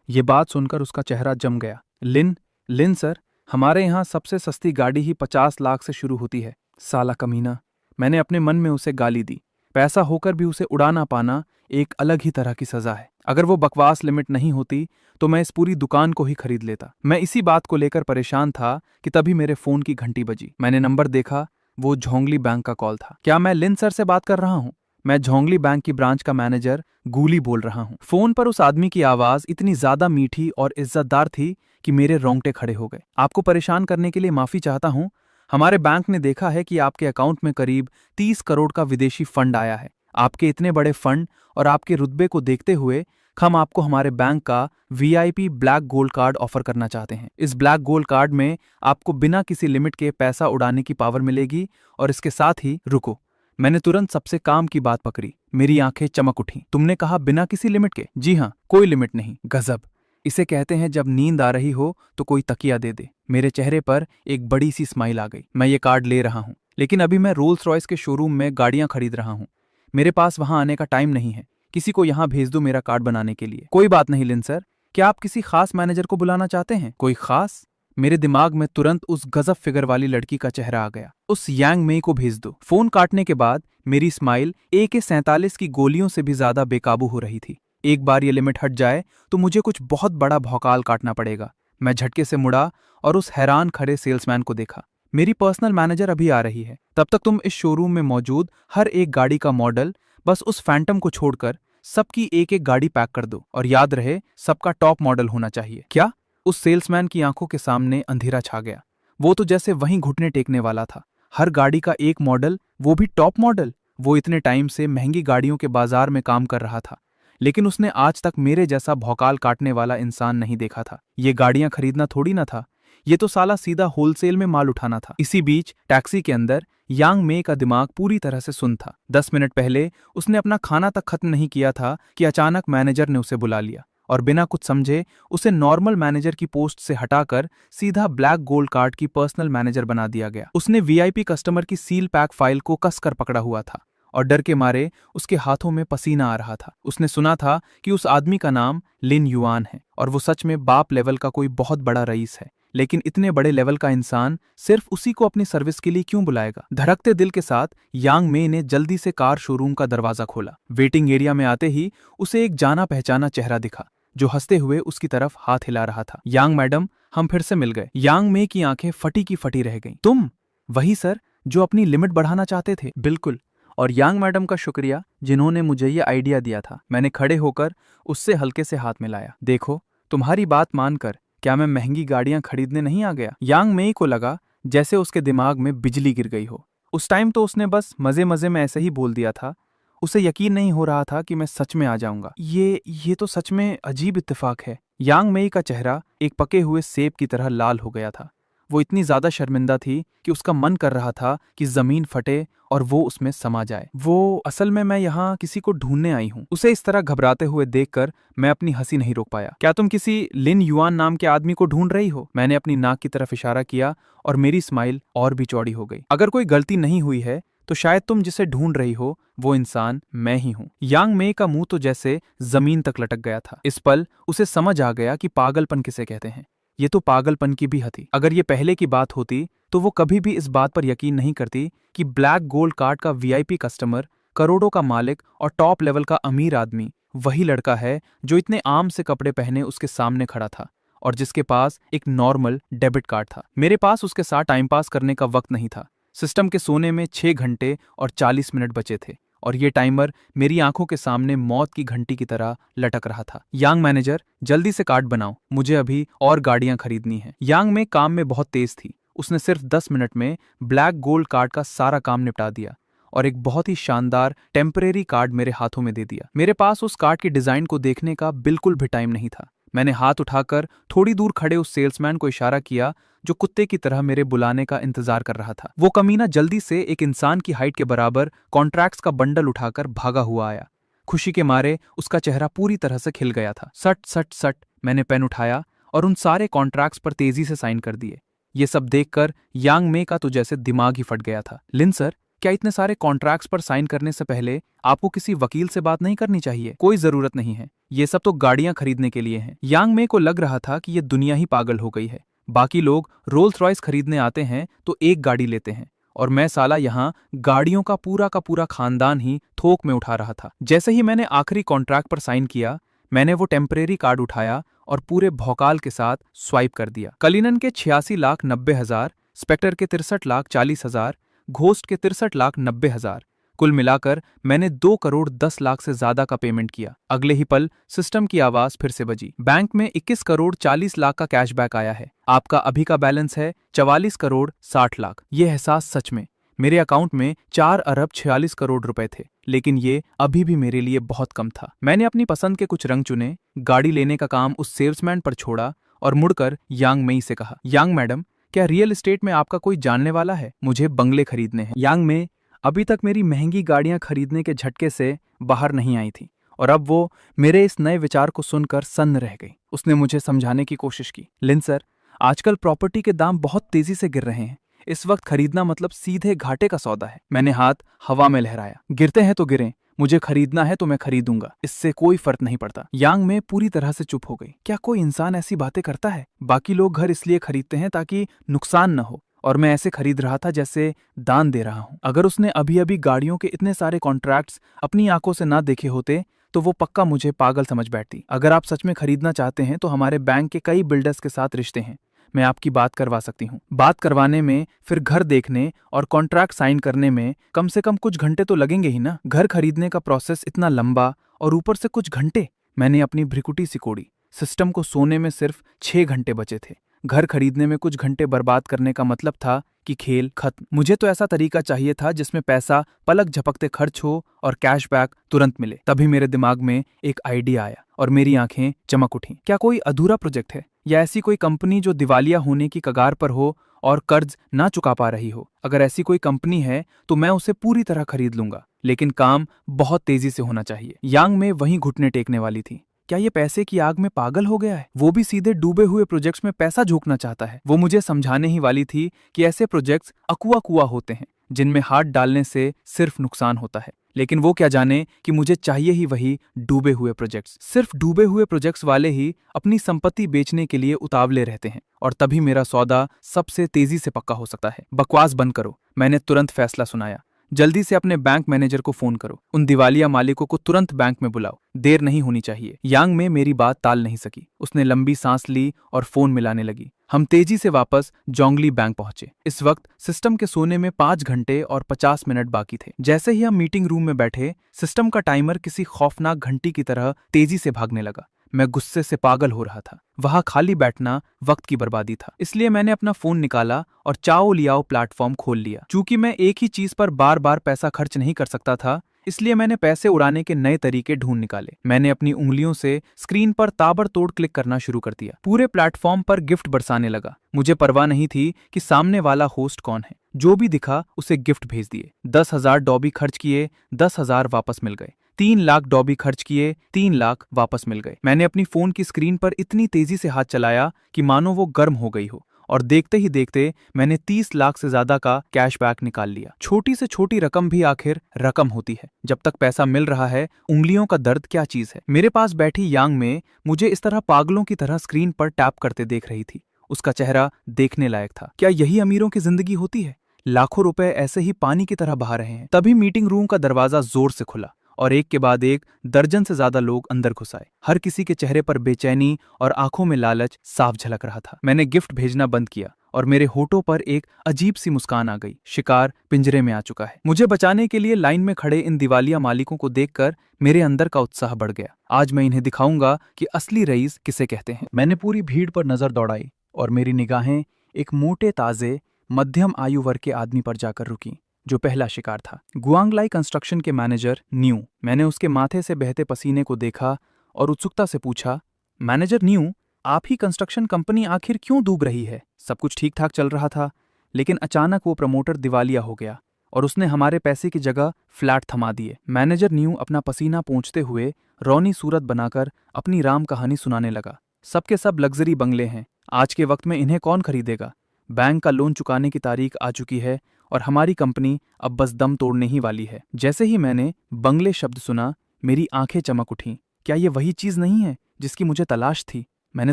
ये बात सुनकर उसका चेहरा जम गया। लिन सर, हमारे यहाँ सबसे सस्ती गाड़ी ही 50 लाख से शुरू होती है। साला कमीना। मैंने अपने मन में उसे गाली दी। पैसा होकर भी उसे उड़ा ना पाना एक अलग ही तरह की सजा है। अगर वो बकवास लिमिट नहीं होती तो मैं इस पूरी दुकान को ही खरीद लेता। मैं इसी बात को लेकर परेशान था कि तभी मेरे फोन की घंटी बजी। मैंने नंबर देखा, वो झोंगली बैंक का कॉल था। क्या मैं लिन सर से बात कर रहा हूँ? मैं झोंगली बैंक की ब्रांच का मैनेजर गूली बोल रहा हूँ। फोन पर उस आदमी की आवाज इतनी ज्यादा मीठी और इज्जतदार थी कि मेरे रोंगटे खड़े हो गए। आपको परेशान करने के लिए माफी चाहता हूँ। हमारे बैंक ने देखा है कि आपके अकाउंट में करीब 30 करोड़ का विदेशी फंड आया है। आपके इतने बड़े फंड और आपके रुतबे को देखते हुए हम आपको हमारे बैंक का VIP black gold card offer करना चाहते हैं। इस ब्लैक गोल्ड कार्ड में आपको बिना किसी लिमिट के पैसा उड़ाने की पावर मिलेगी और इसके साथ ही रुको, मैंने तुरंत सबसे काम की बात पकड़ी। मेरी आंखें चमक उठी। तुमने कहा बिना किसी लिमिट के? जी हाँ, कोई लिमिट नहीं। गजब, इसे कहते हैं जब नींद आ रही हो तो कोई तकिया दे दे। मेरे चेहरे पर एक बड़ी सी स्माइल आ गई। मैं ये कार्ड ले रहा हूँ, लेकिन अभी मैं रोल्स रॉयस के शोरूम में गाड़ियां खरीद रहा हूँ। मेरे पास वहां आने का टाइम नहीं है। किसी को यहाँ भेज दो मेरा कार्ड बनाने के लिए। कोई बात नहीं लिन सर, क्या आप किसी खास मैनेजर को बुलाना चाहते हैं? कोई खास? मेरे दिमाग में तुरंत उस गजब फिगर वाली लड़की का चेहरा आ गया। उस यांग मेई को भेज दो। फोन काटने के बाद मेरी स्माइल AK-47 की गोलियों से भी ज्यादा बेकाबू हो रही थी। एक बार ये लिमिट हट जाए तो मुझे कुछ बहुत बड़ा भौकाल काटना पड़ेगा। मैं झटके से मुड़ा और उस हैरान खड़े सेल्समैन को देखा। मेरी पर्सनल मैनेजर अभी आ रही है। तब तक तुम इस शोरूम में मौजूद हर एक गाड़ी का मॉडल, बस उस फैंटम को छोड़कर सबकी एक एक गाड़ी पैक कर दो, और याद रहे सबका टॉप मॉडल होना चाहिए। क्या? उस सेल्समैन की आंखों के सामने अंधेरा छा गया। वो तो जैसे वहीं घुटने टेकने वाला था। हर गाड़ी का एक मॉडल, वो भी टॉप मॉडल। वो इतने टाइम से महंगी गाड़ियों के बाजार में काम कर रहा था, लेकिन उसने आज तक मेरे जैसा भौकाल काटने वाला इंसान नहीं देखा था। ये गाड़ियां खरीदना थोड़ी ना था, ये तो साला सीधा होलसेल में माल उठाना था। इसी बीच टैक्सी के अंदर यांग मे का दिमाग पूरी तरह से सुन्न था। 10 मिनट पहले उसने अपना खाना तक खत्म नहीं किया था कि अचानक मैनेजर ने उसे बुला लिया और बिना कुछ समझे उसे नॉर्मल मैनेजर की पोस्ट से हटाकर सीधा ब्लैक गोल्ड कार्ड की पर्सनल मैनेजर बना दिया गया। उसने VIP कस्टमर की सील पैक फाइल को कसकर पकड़ा हुआ था और डर के मारे उसके हाथों में पसीना आ रहा था। उसने सुना था कि उस आदमी का नाम लिन युआन है और वो सच में बाप लेवल का कोई बहुत बड़ा रईस है, लेकिन इतने बड़े लेवल का इंसान सिर्फ उसी को अपनी सर्विस के लिए क्यों बुलाएगा? धड़कते दिल के साथ यांग मे ने जल्दी से कार शोरूम का दरवाजा खोला। वेटिंग एरिया में आते ही उसे एक जाना पहचाना चेहरा दिखा जो हंसते हुए उसकी तरफ हाथ हिला रहा था। यांग मैडम, हम फिर से मिल गए। यांग मे की आंखें फटी की फटी रह गईं। तुम? वही सर, जो अपनी लिमिट बढ़ाना चाहते थे। बिल्कुल, और यांग मैडम का शुक्रिया जिन्होंने मुझे ये आइडिया दिया था। मैंने खड़े होकर उससे हल्के से हाथ मिलाया। देखो, तुम्हारी बात मानकर क्या मैं महंगी गाड़ियां खरीदने नहीं आ गया? यांग मेई को लगा जैसे उसके दिमाग में बिजली गिर गई हो। उस टाइम तो उसने बस मजे मजे में ऐसे ही बोल दिया था। उसे यकीन नहीं हो रहा था कि मैं सच में आ जाऊंगा। ये तो सच में अजीब इत्तेफाक है। यांग मेई का चेहरा एक पके हुए सेब की तरह लाल हो गया था। वो इतनी ज्यादा शर्मिंदा थी कि उसका मन कर रहा था कि जमीन फटे और वो उसमें समा जाए। वो असल में मैं यहाँ किसी को ढूंढने आई हूँ। उसे इस तरह घबराते हुए देखकर मैं अपनी हंसी नहीं रोक पाया। क्या तुम किसी लिन युआन नाम के आदमी को ढूंढ रही हो? मैंने अपनी नाक की तरफ इशारा किया और मेरी स्माइल और भी चौड़ी हो गई। अगर कोई गलती नहीं हुई है तो शायद तुम जिसे ढूंढ रही हो वो इंसान मैं ही हूँ। यांग मे का मुंह तो जैसे जमीन तक लटक गया था। इस पल उसे समझ आ गया कि पागलपन किसे कहते हैं। ये तो पागलपन की भी हद थी। अगर ये पहले की बात होती तो वो कभी भी इस बात पर यकीन नहीं करती कि ब्लैक गोल्ड कार्ड का VIP कस्टमर, करोड़ों का मालिक और टॉप लेवल का अमीर आदमी वही लड़का है जो इतने आम से कपड़े पहने उसके सामने खड़ा था और जिसके पास एक नॉर्मल डेबिट कार्ड था। मेरे पास उसके साथ टाइम पास करने का वक्त नहीं था। सिस्टम के सोने में 6 घंटे और 40 मिनट बचे थे और ये टाइमर मेरी आंखों के सामने मौत की घंटी की तरह लटक रहा था। यांग मैनेजर, जल्दी से कार्ड बनाओ, मुझे अभी और गाड़ियां खरीदनी है। यांग में काम में बहुत तेज थी। उसने सिर्फ 10 मिनट में ब्लैक गोल्ड कार्ड का सारा काम निपटा दिया और एक बहुत ही शानदार टेम्परेरी कार्ड मेरे हाथों में दे दिया। मेरे पास उस कार्ड की डिजाइन को देखने का बिल्कुल भी टाइम नहीं था। मैंने हाथ उठाकर थोड़ी दूर खड़े उस सेल्समैन को इशारा किया जो कुत्ते की तरह मेरे बुलाने का इंतजार कर रहा था। वो कमीना जल्दी से एक इंसान की हाइट के बराबर कॉन्ट्रैक्ट्स का बंडल उठाकर भागा हुआ आया। खुशी के मारे उसका चेहरा पूरी तरह से खिल गया था। सट सट सट, मैंने पेन उठाया और उन सारे कॉन्ट्रैक्ट्स पर तेजी से साइन कर दिए। ये सब देखकर यांग मे का तो जैसे दिमाग ही फट गया था। लिन सर, क्या इतने सारे कॉन्ट्रैक्ट्स पर साइन करने से पहले आपको किसी वकील से बात नहीं करनी चाहिए? कोई जरूरत नहीं है, ये सब तो गाड़ियां खरीदने के लिए हैं। यांग मे को लग रहा था कि ये दुनिया ही पागल हो गई है। बाकी लोग रोल्स रॉयस खरीदने आते हैं तो एक गाड़ी लेते हैं और मैं साला यहाँ गाड़ियों का पूरा खानदान ही थोक में उठा रहा था। जैसे ही मैंने आखिरी कॉन्ट्रैक्ट पर साइन किया, मैंने वो टेम्परेरी कार्ड उठाया और पूरे भौकाल के साथ स्वाइप कर दिया। कलिनन के 86,90,000, स्पेक्टर के 63,40,000, घोस्ट के 63,90,000, कुल मिलाकर मैंने 2,10,00,000 से ज्यादा का पेमेंट किया। अगले ही पल सिस्टम की आवाज फिर से बजी। बैंक में 21,40,00,000 का कैशबैक आया है। आपका अभी का बैलेंस है 44,60,00,000। ये एहसास सच में मेरे अकाउंट में 4 अरब 46 करोड़ रुपए थे, लेकिन ये अभी भी मेरे लिए बहुत कम था। मैंने अपनी पसंद के कुछ रंग चुने, गाड़ी लेने का काम उस सेल्समैन पर छोड़ा और मुड़कर यांग मई से कहा, यांग मैडम, क्या रियल एस्टेट में आपका कोई जानने वाला है? मुझे बंगले खरीदने हैं। यांग में अभी तक मेरी महंगी गाड़ियां खरीदने के झटके से बाहर नहीं आई थी और अब वो मेरे इस नए विचार को सुनकर सन्न रह गई। उसने मुझे समझाने की कोशिश की, लिन सर, आजकल प्रॉपर्टी के दाम बहुत तेजी से गिर रहे हैं। इस वक्त खरीदना मतलब सीधे घाटे का सौदा है। मैंने हाथ हवा में लहराया, गिरते हैं तो गिरें, मुझे खरीदना है तो मैं खरीदूंगा, इससे कोई फर्क नहीं पड़ता। यांग में पूरी तरह से चुप हो गई। क्या कोई इंसान ऐसी बातें करता है? बाकी लोग घर इसलिए खरीदते हैं ताकि नुकसान न हो, और मैं ऐसे खरीद रहा था जैसे दान दे रहा हूं। अगर उसने अभी अभी गाड़ियों के इतने सारे कॉन्ट्रैक्ट्स अपनी आंखों से ना देखे होते तो वो पक्का मुझे पागल समझ बैठती। अगर आप सच में खरीदना चाहते हैं तो हमारे बैंक के कई बिल्डर्स के साथ रिश्ते हैं, मैं आपकी बात करवा सकती हूँ। बात करवाने में, फिर घर देखने और कॉन्ट्रैक्ट साइन करने में कम से कम कुछ घंटे तो लगेंगे ही ना। घर खरीदने का प्रोसेस इतना लंबा और ऊपर से कुछ घंटे। मैंने अपनी भ्रिकुटी सिकोड़ी। सिस्टम को सोने में सिर्फ 6 घंटे बचे थे। घर खरीदने में कुछ घंटे बर्बाद करने का मतलब था कि खेल खत्म। मुझे तो ऐसा तरीका चाहिए था जिसमें पैसा पलक झपकते खर्च हो और कैशबैक तुरंत मिले। तभी मेरे दिमाग में एक आइडिया आया और मेरी आंखें चमक उठीं। क्या कोई अधूरा प्रोजेक्ट है या ऐसी कोई कंपनी जो दिवालिया होने की कगार पर हो और कर्ज ना चुका पा रही हो? अगर ऐसी कोई कंपनी है तो मैं उसे पूरी तरह खरीद लूंगा, लेकिन काम बहुत तेजी से होना चाहिए। यांग में वहीं घुटने टेकने वाली थी। क्या ये पैसे की आग में पागल हो गया है? वो भी सीधे डूबे हुए प्रोजेक्ट्स में पैसा झोंकना चाहता है। वो मुझे समझाने ही वाली थी कि ऐसे प्रोजेक्ट्स अकुआ कुआ होते हैं जिनमें हाथ डालने से सिर्फ नुकसान होता है। लेकिन वो क्या जाने कि मुझे चाहिए ही वही डूबे हुए प्रोजेक्ट्स। सिर्फ डूबे हुए प्रोजेक्ट्स वाले ही अपनी संपत्ति बेचने के लिए उतावले रहते हैं, और तभी मेरा सौदा सबसे तेजी से पक्का हो सकता है। बकवास बंद करो, मैंने तुरंत फैसला सुनाया। जल्दी से अपने बैंक मैनेजर को फोन करो। उन दिवालिया मालिकों को तुरंत बैंक में बुलाओ, देर नहीं होनी चाहिए। यांग में मेरी बात टाल नहीं सकी। उसने लंबी सांस ली और फोन मिलाने लगी। हम तेजी से वापस जोंगली बैंक पहुंचे। इस वक्त सिस्टम के सोने में 5 घंटे और 50 मिनट बाकी थे। जैसे ही हम मीटिंग रूम में बैठे, सिस्टम का टाइमर किसी खौफनाक घंटी की तरह तेजी से भागने लगा। मैं गुस्से से पागल हो रहा था। वहां खाली बैठना वक्त की बर्बादी था। इसलिए मैंने अपना फोन निकाला और चाओ लियाओ प्लेटफॉर्म खोल लिया। चूंकि मैं एक ही चीज पर बार बार पैसा खर्च नहीं कर सकता था, इसलिए मैंने पैसे उड़ाने के नए तरीके ढूंढ निकाले। मैंने अपनी उंगलियों से स्क्रीन पर ताबड़तोड़ क्लिक करना शुरू कर दिया। पूरे प्लेटफॉर्म पर गिफ्ट बरसाने लगा। मुझे परवाह नहीं थी कि सामने वाला होस्ट कौन है। जो भी दिखा उसे गिफ्ट भेज दिए। 10,000 डॉबी खर्च किए, 10,000 वापस मिल गए। 3 लाख डॉबी खर्च किए, 3 लाख वापस मिल गए। मैंने अपनी फोन की स्क्रीन पर इतनी तेजी से हाथ चलाया कि मानो वो गर्म हो गई हो, और देखते ही देखते मैंने 30 लाख से ज्यादा का कैशबैक निकाल लिया। छोटी से छोटी रकम भी आखिर रकम होती है। जब तक पैसा मिल रहा है, उंगलियों का दर्द क्या चीज है। मेरे पास बैठी यांग में मुझे इस तरह पागलों की तरह स्क्रीन पर टैप करते देख रही थी। उसका चेहरा देखने लायक था। क्या यही अमीरों की जिंदगी होती है? लाखों रुपए ऐसे ही पानी की तरह बहा रहे हैं। तभी मीटिंग रूम का दरवाजा जोर से खुला और एक के बाद एक दर्जन से ज्यादा लोग अंदर घुस आए। हर किसी के चेहरे पर बेचैनी और आंखों में लालच साफ झलक रहा था। मैंने गिफ्ट भेजना बंद किया और मेरे होठों पर एक अजीब सी मुस्कान आ गई। शिकार पिंजरे में आ चुका है। मुझे बचाने के लिए लाइन में खड़े इन दिवालिया मालिकों को देखकर मेरे अंदर का उत्साह बढ़ गया। आज मैं इन्हें दिखाऊंगा कि असली रईस किसे कहते हैं। मैंने पूरी भीड़ पर नजर दौड़ाई और मेरी निगाहें एक मोटे ताजे मध्यम आयु वर्ग के आदमी पर जाकर रुकी, जो पहला शिकार था। गुआंगलाई कंस्ट्रक्शन के मैनेजर न्यू। मैंने उसके माथे से बहते पसीने को देखा और उत्सुकता से पूछा, मैनेजर न्यू, आप ही कंस्ट्रक्शन कंपनी आखिर क्यों डूब रही है? सब कुछ ठीक ठाक चल रहा था, लेकिन अचानक वो प्रमोटर दिवालिया हो गया और उसने हमारे पैसे की जगह फ्लैट थमा दिए। मैनेजर न्यू अपना पसीना पोंछते हुए रौनी सूरत बनाकर अपनी राम कहानी सुनाने लगा। सबके सब लग्जरी बंगले हैं। आज के वक्त में इन्हें कौन खरीदेगा? बैंक का लोन चुकाने की तारीख आ चुकी है और हमारी कंपनी अब बस दम तोड़ने ही वाली है। जैसे ही मैंने बंगले शब्द सुना, मेरी आंखें चमक उठीं। क्या ये वही चीज नहीं है जिसकी मुझे तलाश थी? मैंने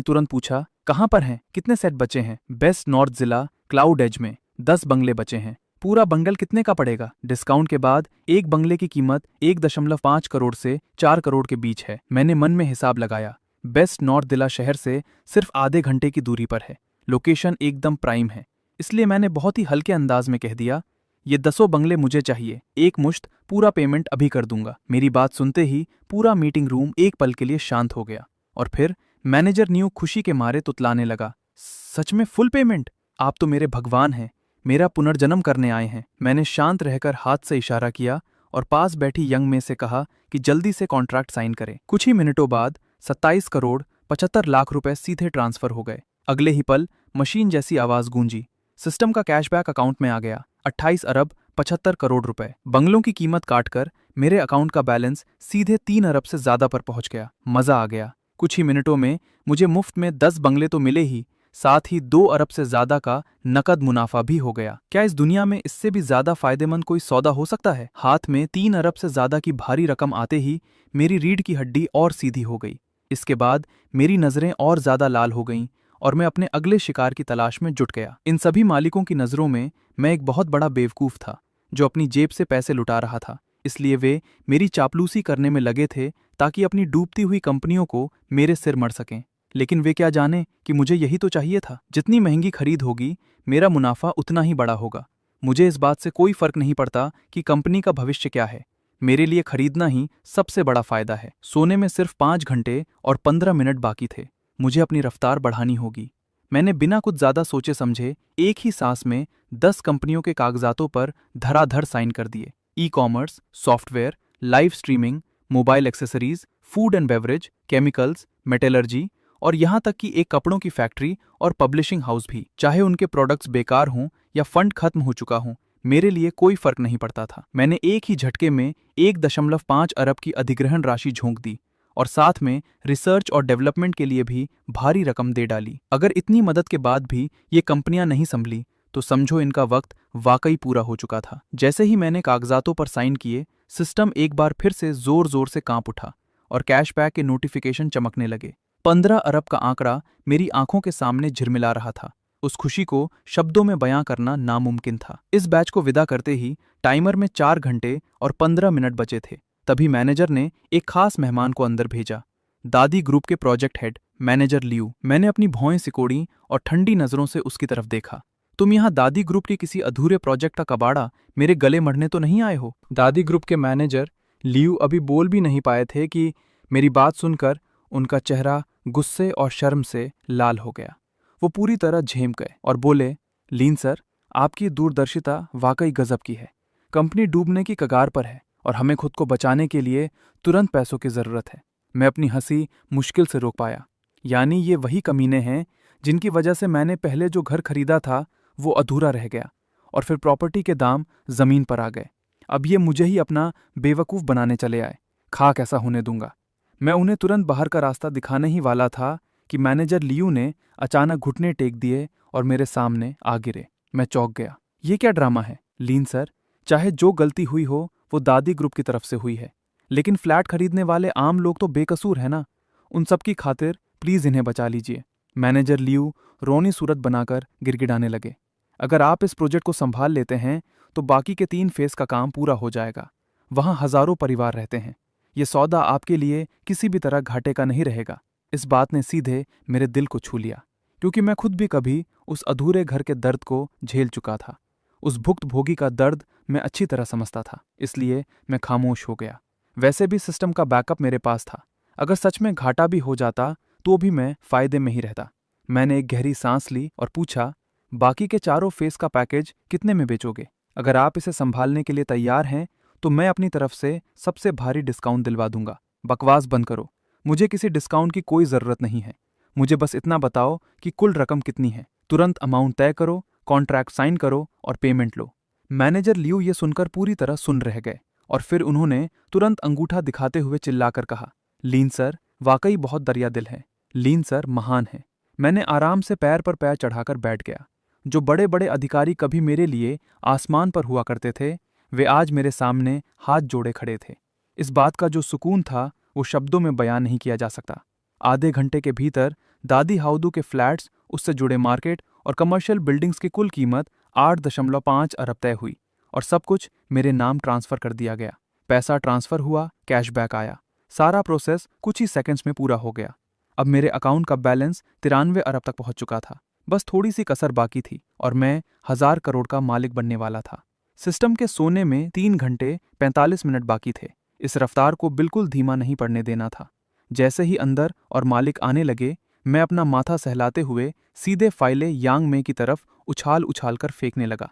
तुरंत पूछा, कहाँ पर हैं? कितने सेट बचे हैं? बेस्ट नॉर्थ जिला क्लाउड एज में 10 बंगले बचे हैं। पूरा बंगल कितने का पड़ेगा? डिस्काउंट के बाद एक बंगले की कीमत 1.5 करोड़ से 4 करोड़ के बीच है। मैंने मन में हिसाब लगाया। बेस्ट नॉर्थ जिला शहर से सिर्फ आधे घंटे की दूरी पर है। लोकेशन एकदम प्राइम है, इसलिए मैंने बहुत ही हल्के अंदाज में कह दिया, ये 10 बंगले मुझे चाहिए, एक मुश्त पूरा पेमेंट अभी कर दूंगा। मेरी बात सुनते ही पूरा मीटिंग रूम एक पल के लिए शांत हो गया और फिर मैनेजर न्यू खुशी के मारे तुतलाने लगा, सच में फुल पेमेंट? आप तो मेरे भगवान हैं। मेरा पुनर्जन्म करने आए हैं। मैंने शांत रहकर हाथ से इशारा किया और पास बैठी यंग में से कहा कि जल्दी से कॉन्ट्रैक्ट साइन करें। कुछ ही मिनटों बाद 27 करोड़ 75 लाख रुपए सीधे ट्रांसफर हो गए। अगले ही पल मशीन जैसी आवाज गूंजी। सिस्टम का कैशबैक अकाउंट में आ गया, 28 अरब 75 करोड़ रुपए। बंगलों की कीमत काटकर मेरे अकाउंट का बैलेंस सीधे 3 अरब से ज्यादा पर पहुंच गया। मजा आ गया। कुछ ही मिनटों में मुझे मुफ्त में 10 बंगले तो मिले ही, साथ ही 2 अरब से ज्यादा का नकद मुनाफा भी हो गया। क्या इस दुनिया में इससे भी ज्यादा फायदेमंद कोई सौदा हो सकता है? हाथ में 3 अरब से ज्यादा की भारी रकम आते ही मेरी रीढ़ की हड्डी और सीधी हो गई। इसके बाद मेरी नजरें और ज्यादा लाल हो गईं और मैं अपने अगले शिकार की तलाश में जुट गया। इन सभी मालिकों की नजरों में मैं एक बहुत बड़ा बेवकूफ था जो अपनी जेब से पैसे लुटा रहा था। इसलिए वे मेरी चापलूसी करने में लगे थे ताकि अपनी डूबती हुई कंपनियों को मेरे सिर मढ़ सकें। लेकिन वे क्या जाने कि मुझे यही तो चाहिए था। जितनी महंगी खरीद होगी मेरा मुनाफा उतना ही बड़ा होगा। मुझे इस बात से कोई फर्क नहीं पड़ता कि कंपनी का भविष्य क्या है। मेरे लिए खरीदना ही सबसे बड़ा फायदा है। सोने में सिर्फ 5 घंटे और 15 मिनट बाकी थे। मुझे अपनी रफ्तार बढ़ानी होगी। मैंने बिना कुछ ज्यादा सोचे समझे एक ही सांस में 10 कंपनियों के कागजातों पर धड़ाधड़ साइन कर दिए। E commerce, software, live streaming, mobile accessories, food and beverage, chemicals, metallurgy और यहाँ तक कि एक कपड़ों की फैक्ट्री और पब्लिशिंग हाउस भी। चाहे उनके प्रोडक्ट्स बेकार हों या फंड खत्म हो चुका हो, मेरे लिए कोई फर्क नहीं पड़ता था। मैंने एक ही झटके में 1.5 अरब की अधिग्रहण राशि झोंक दी और साथ में रिसर्च और डेवलपमेंट के लिए भी भारी रकम दे डाली। अगर इतनी मदद के बाद भी ये कंपनियां नहीं संभली तो समझो इनका वक्त वाकई पूरा हो चुका था। जैसे ही मैंने कागजातों पर साइन किए, सिस्टम एक बार फिर से जोर जोर से कांप उठा और कैशबैक के नोटिफिकेशन चमकने लगे। 15 अरब का आंकड़ा मेरी आंखों के सामने झिलमिला रहा था। उस खुशी को शब्दों में बयां करना नामुमकिन था। इस बैच को विदा करते ही टाइमर में 4 घंटे और 15 मिनट बचे थे। तभी मैनेजर ने एक खास मेहमान को अंदर भेजा। दादी ग्रुप के प्रोजेक्ट हेड मैनेजर लियू। मैंने अपनी भौएं सिकोड़ी और ठंडी नजरों से उसकी तरफ देखा। तुम यहाँ दादी ग्रुप के किसी अधूरे प्रोजेक्ट का कबाड़ा मेरे गले मढ़ने तो नहीं आए हो? दादी ग्रुप के मैनेजर लियू अभी बोल भी नहीं पाए थे कि मेरी बात सुनकर उनका चेहरा गुस्से और शर्म से लाल हो गया। वो पूरी तरह झेम गए और बोले, लीन सर, आपकी दूरदर्शिता वाकई गजब की है। कंपनी डूबने की कगार पर है और हमें खुद को बचाने के लिए तुरंत पैसों की जरूरत है। मैं अपनी हंसी मुश्किल से रोक पाया। यानी ये वही कमीने हैं जिनकी वजह से मैंने पहले जो घर खरीदा था वो अधूरा रह गया और फिर प्रॉपर्टी के दाम जमीन पर आ गए। अब ये मुझे ही अपना बेवकूफ बनाने चले आए। खाक ऐसा होने दूंगा। मैं उन्हें तुरंत बाहर का रास्ता दिखाने ही वाला था कि मैनेजर लियू ने अचानक घुटने टेक दिए और मेरे सामने आ गिरे। मैं चौंक गया। ये क्या ड्रामा है? लीन सर, चाहे जो गलती हुई हो वो दादी ग्रुप की तरफ से हुई है, लेकिन फ्लैट खरीदने वाले आम लोग तो बेकसूर है ना। उन सबकी खातिर प्लीज इन्हें बचा लीजिए। मैनेजर लियू रोनी सूरत बनाकर गिड़गिड़ाने लगे। अगर आप इस प्रोजेक्ट को संभाल लेते हैं तो बाकी के 3 फेज का काम पूरा हो जाएगा। वहां हजारों परिवार रहते हैं। ये सौदा आपके लिए किसी भी तरह घाटे का नहीं रहेगा। इस बात ने सीधे मेरे दिल को छू लिया, क्योंकि मैं खुद भी कभी उस अधूरे घर के दर्द को झेल चुका था। उस भुक्तभोगी का दर्द मैं अच्छी तरह समझता था, इसलिए मैं खामोश हो गया। वैसे भी सिस्टम का बैकअप मेरे पास था। अगर सच में घाटा भी हो जाता तो भी मैं फायदे में ही रहता। मैंने एक गहरी सांस ली और पूछा, बाकी के 4 फेस का पैकेज कितने में बेचोगे? अगर आप इसे संभालने के लिए तैयार हैं तो मैं अपनी तरफ से सबसे भारी डिस्काउंट दिलवा दूंगा। बकवास बंद करो। मुझे किसी डिस्काउंट की कोई जरूरत नहीं है। मुझे बस इतना बताओ कि कुल रकम कितनी है। तुरंत अमाउंट तय करो, कॉन्ट्रैक्ट साइन करो और पेमेंट लो। मैनेजर लियू ये सुनकर पूरी तरह सुन रह गए और फिर उन्होंने तुरंत अंगूठा दिखाते हुए चिल्लाकर कहा, लीन सर वाकई बहुत दरिया दिल है। लीन सर महान है। मैंने आराम से पैर पर पैर चढ़ाकर बैठ गया। जो बड़े बड़े अधिकारी कभी मेरे लिए आसमान पर हुआ करते थे, वे आज मेरे सामने हाथ जोड़े खड़े थे। इस बात का जो सुकून था वो शब्दों में बयान नहीं किया जा सकता। आधे घंटे के भीतर दादी हाउदू के फ्लैट्स, उससे जुड़े मार्केट और कमर्शियल बिल्डिंग्स की कुल कीमत 8.5 अरब तय हुई और सब कुछ मेरे नाम ट्रांसफर कर दिया गया। पैसा ट्रांसफर हुआ, कैशबैक आया। सारा प्रोसेस कुछ ही सेकंड्स में पूरा हो गया। अब मेरे अकाउंट का बैलेंस 93 अरब तक पहुंच चुका था। बस थोड़ी सी कसर बाकी थी और मैं 1000 करोड़ का मालिक बनने वाला था। सिस्टम के सोने में 3 घंटे 45 मिनट बाकी थे। इस रफ्तार को बिल्कुल धीमा नहीं पड़ने देना था। जैसे ही अंदर और मालिक आने लगे, मैं अपना माथा सहलाते हुए सीधे फाइलें यांग में की तरफ उछाल उछाल कर फेंकने लगा।